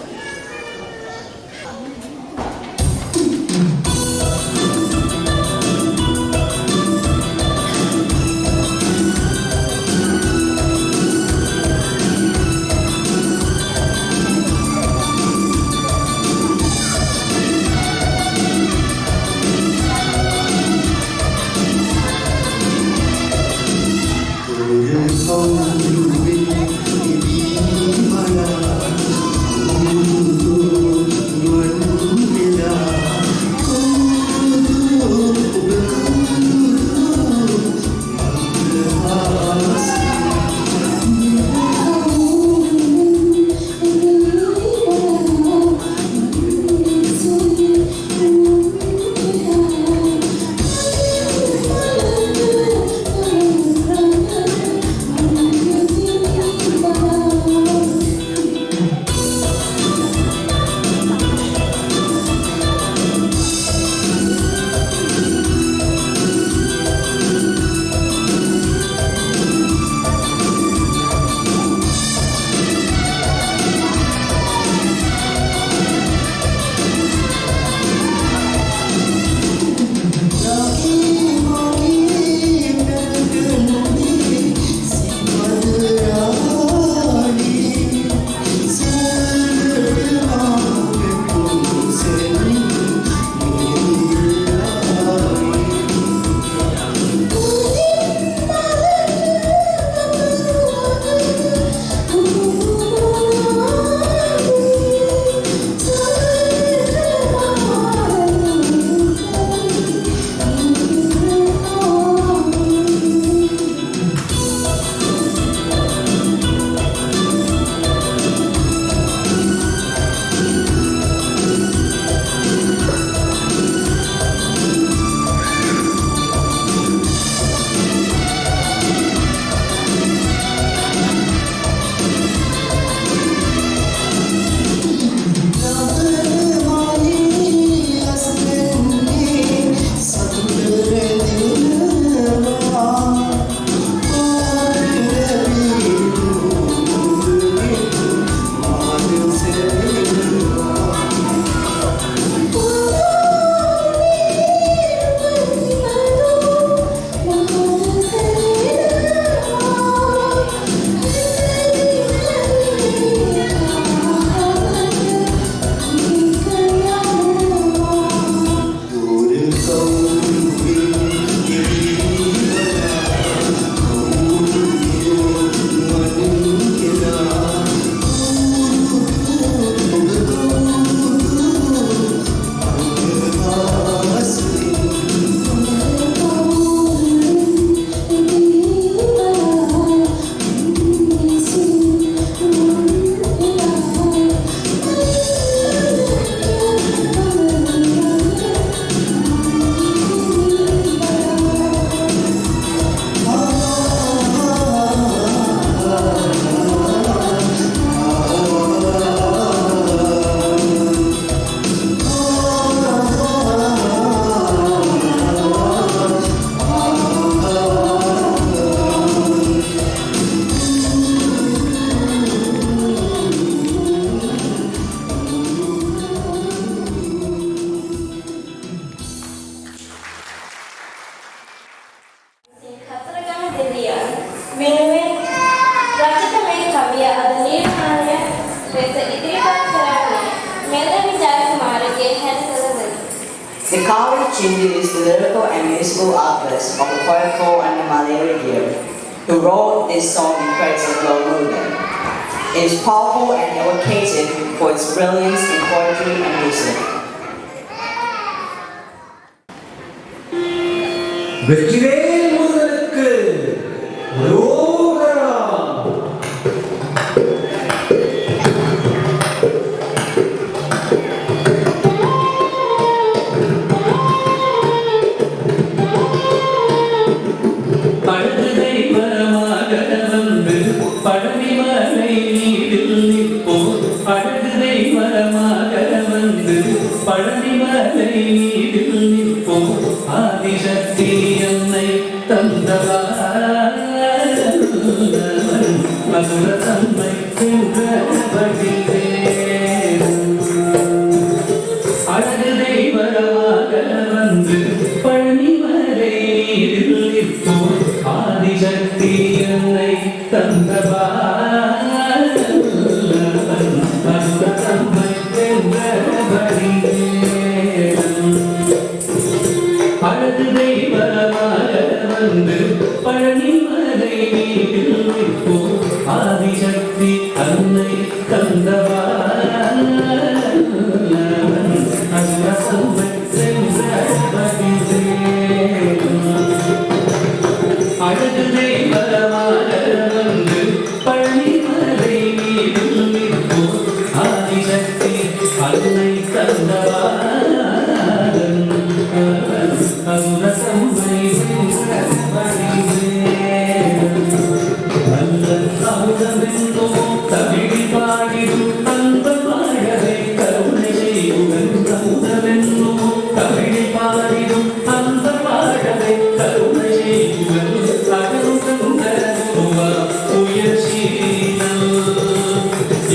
The Kawi Chindu is the lyrical and musical artist of the poetical and the Malay radio, who wrote this song in praise of Lord Muda. It is powerful and evocative for its brilliance in poetry and music. Vetrivel முருகனுக்கு ரோகரா. படகு தெய்வமாக வந்து பழனி மலை நீரில் நிற்போம். மலை நீரில் நிற்போம் ஆதிசக்தி என்னை தந்தவான் மதுர தன்மை சென்றபடிவே அழகு தெய்வமாக வந்து பழனிமலை நீரில் நிற்போம் ஆதிசக்தி என்னை தந்தவான் மதுர தன்மை சென்றபடிவே அழகு தெய்வமாக வந்து பழனிமலை நீரில் நிற்போம் ஆதிசக்தி அன்னை தந்தவான் அசுரசம்மை சென்றபடிவே அழகு தெய்வமாக வந்து பழனிமலை நீரில் நிற்போம் ஆதிசக்தி அன்னை தந்தவான் அசுரசம்மை சென்றபடிவே அமுதமென்னோ தமிழில் பாடிடும் அன்ப பாடலை கருணை செய்யுங்கள் அமுதமென்னோ தமிழில் பாடிடும் அன்ப பாடலை கருணை செய்யுங்கள் அகரும் தந்த முயற்சியினால்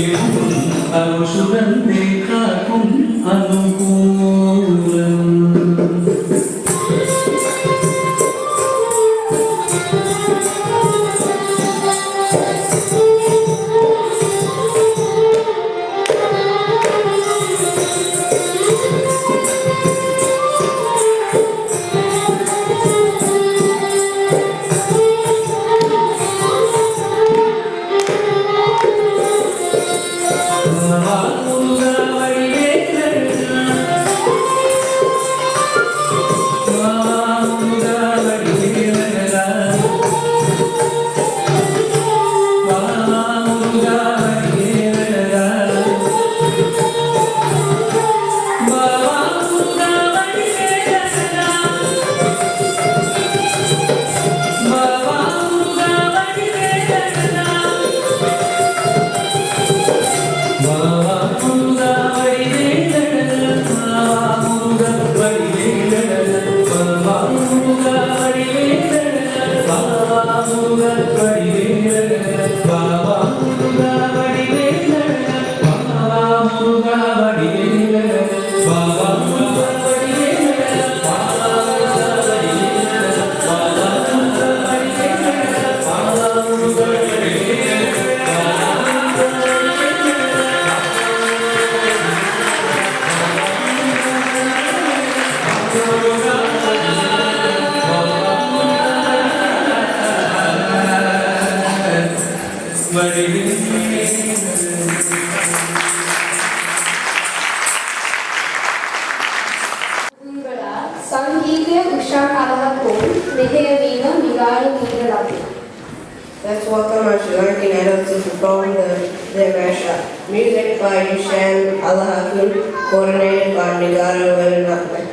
எங்கும் அருசுரந்தே காக்கும் அனுகூலம் Let's welcome our Sri Lankan adults to perform their mashup. Music by Yushan Allahakun, coordinated by Nigara Vedanathan.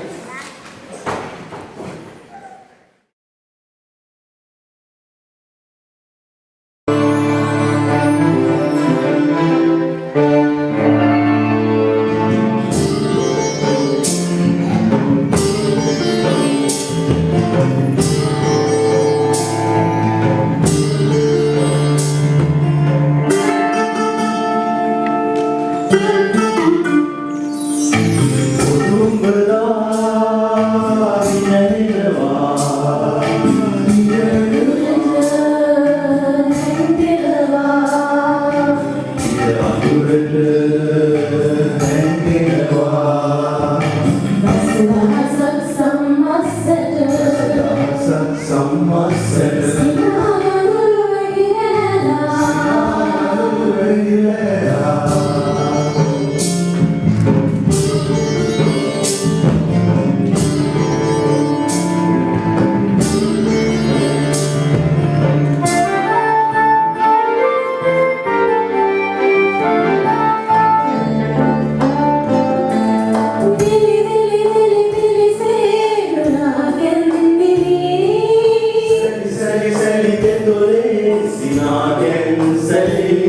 Sali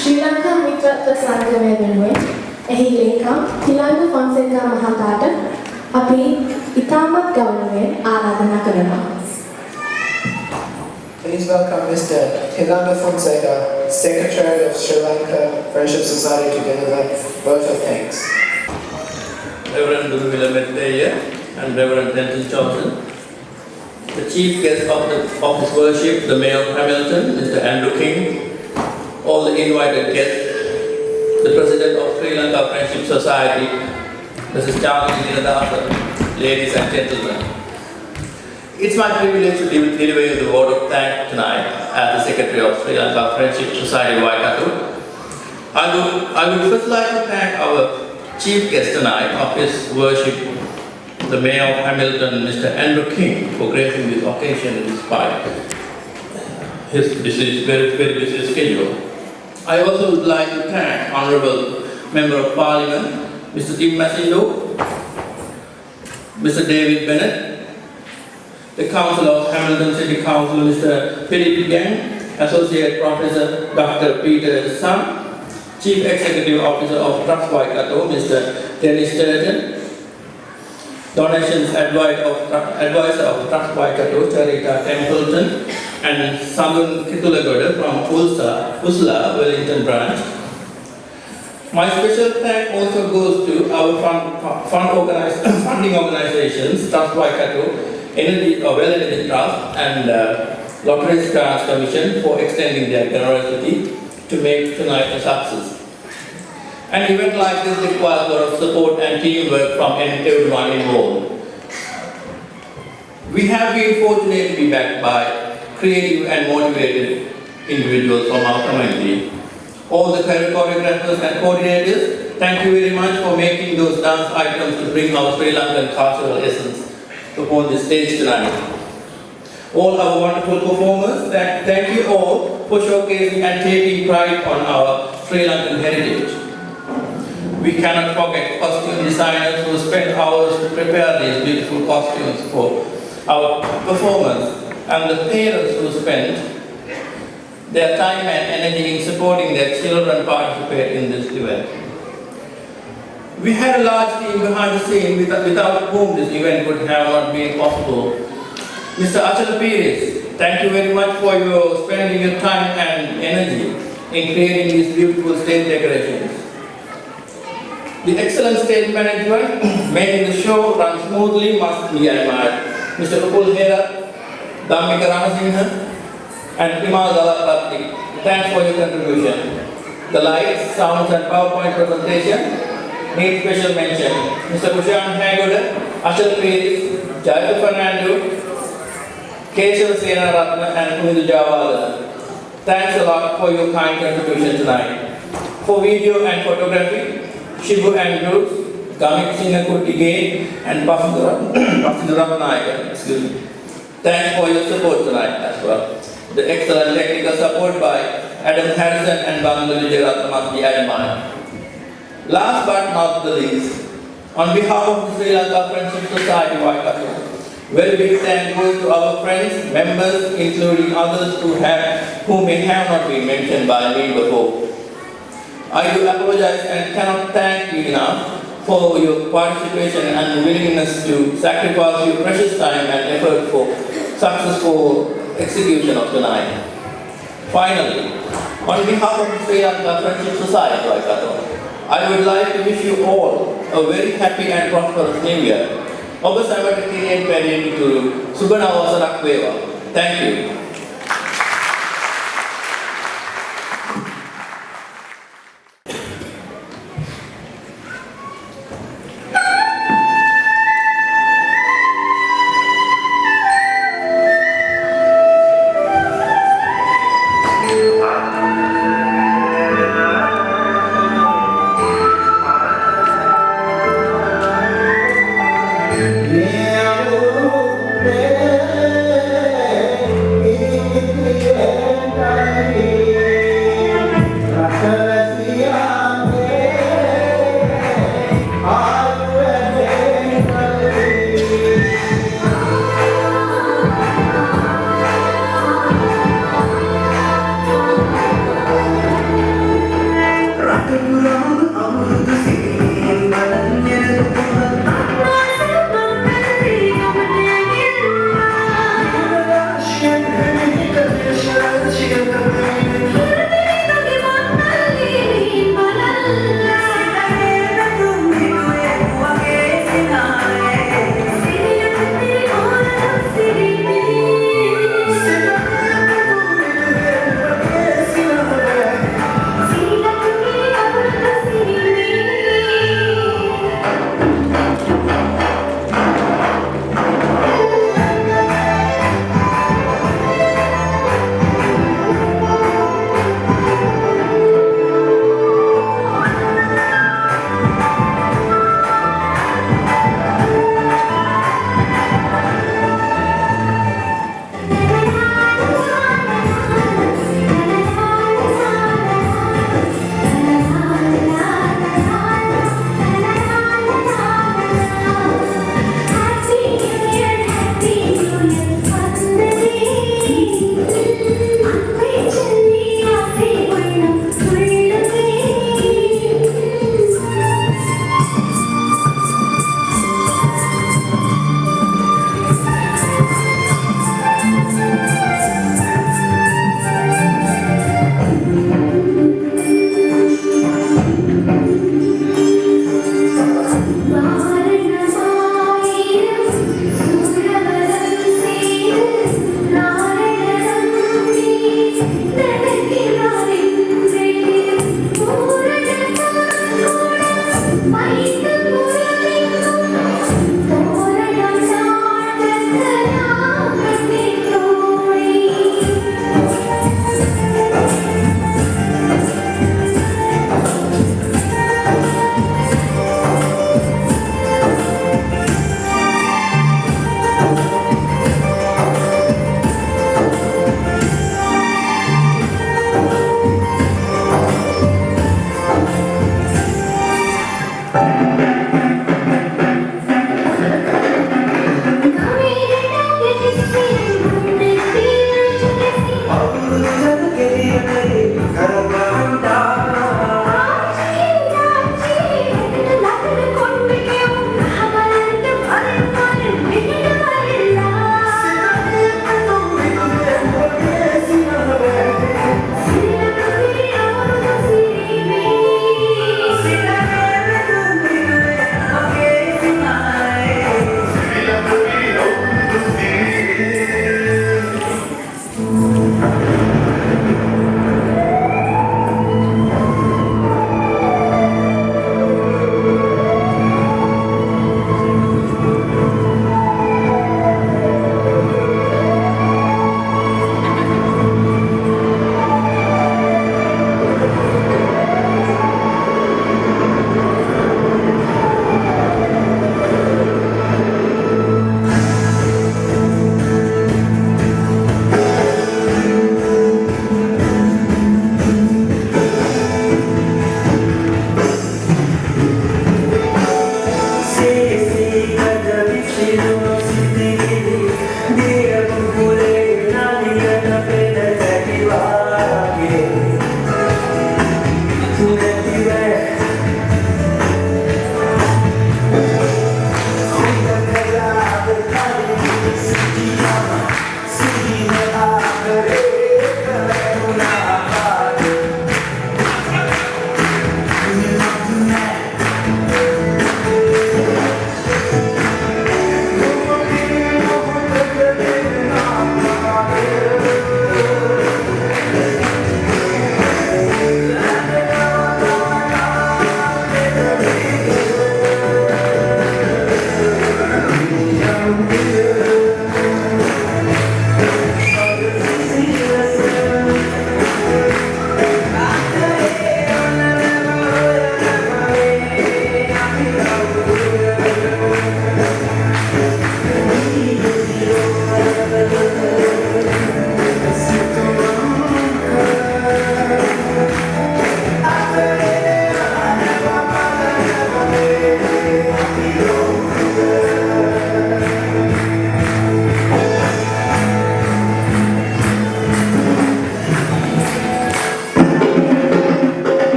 ශ්‍රී ලංකා මිත්‍රත්ව සංගමය වෙනුවෙන් එහි ලේකම් තිලංග ෆොන්සේකා මහතාට අපි ඉතාමත් ගෞරවයෙන් ආරාධනා කරනවා. Please welcome Mr. Tilanga Fonseca, Secretary of Sri Lanka Friendship Society, to deliver vote of thanks. Reverend Durvila Medveya and Reverend Denton Johnson. The chief guest of this worship, the Mayor of Hamilton, Mr. Andrew King, all the invited guests, the President of Sri Lanka Friendship Society, Mrs. Charlie Dinadasa, ladies and gentlemen. It's my privilege to deliver you the word of thanks tonight as the Secretary of Sri Lanka Friendship Society, Waikato. I would first like to thank our chief guest tonight of his worship, the Mayor of Hamilton, Mr. Andrew King, for gracing this occasion despite his very busy schedule. I also would like to thank Honourable Member of Parliament, Mr. Tim Masindo, Mr. David Bennett, the Councillor of Hamilton City Council, Mr. Philip Yang, Associate Professor Dr. Peter Sun, Chief Executive Officer of Trust Waikato, Mr. Dennis Sturgeon, Donations Advisor of Trust Waikato, Charita Templeton, and Samun Kitulagoda from Usla, Wellington branch. My special thank also goes to our funding organizations, Trust Waikato, Well Energy Trust, and Lottery Stars Commission for extending their generosity to make tonight a success. An event like this requires a lot of support and teamwork from everyone involved. We have been fortunate to be backed by creative and motivated individuals from our community. All the choreographers and coordinators, thank you very much for making those dance items to bring our Sri Lankan cultural essence upon the stage tonight. All our wonderful performers, thank you all for showcasing and taking pride on our Sri Lankan heritage. We cannot forget costume designers who spent hours to prepare these beautiful costumes for our performers, and the parents who spent their time and energy in supporting their children participate in this event. We had a large team behind the scenes without whom this event would have not been possible. Mr. Achal Pires, thank you very much for your spending your time and energy in creating these beautiful stage decorations. The excellent stage management making the show run smoothly must be admired. Mr. Upul Hera, Dhammika Ramasinghe, and Himal Dalapati, thanks for your contribution. The lights, sounds, and PowerPoint presentation need special mention. Mr. Kushan Hagoda, Achal Pires, Jayal Fernando, Keshav Sena Ratna, and Kumindu Jawala. Thanks a lot for your kind contribution tonight. For video and photography, Shibu Andrews, Gamit Singapore and Pasinduram Naik. Excuse me. Thanks for your support tonight as well. The excellent technical support by Adam Harrison and Bangladesh Jerat must be admired. Last but not the least, on behalf of the Sri Lanka Friendship Society Waikato, very big thank you to our friends, members, including others who may have not been mentioned by me before. I do apologize and cannot thank you enough for your participation and willingness to sacrifice your precious time and effort for successful execution of tonight. Finally, on behalf of the Sri Lanka Friendship Society Waikato, I would like to wish you all a very happy and prosperous New Year. Oba Samata Kirian Peri Turu, Subana Wasarak Weva. Thank you. Yeah.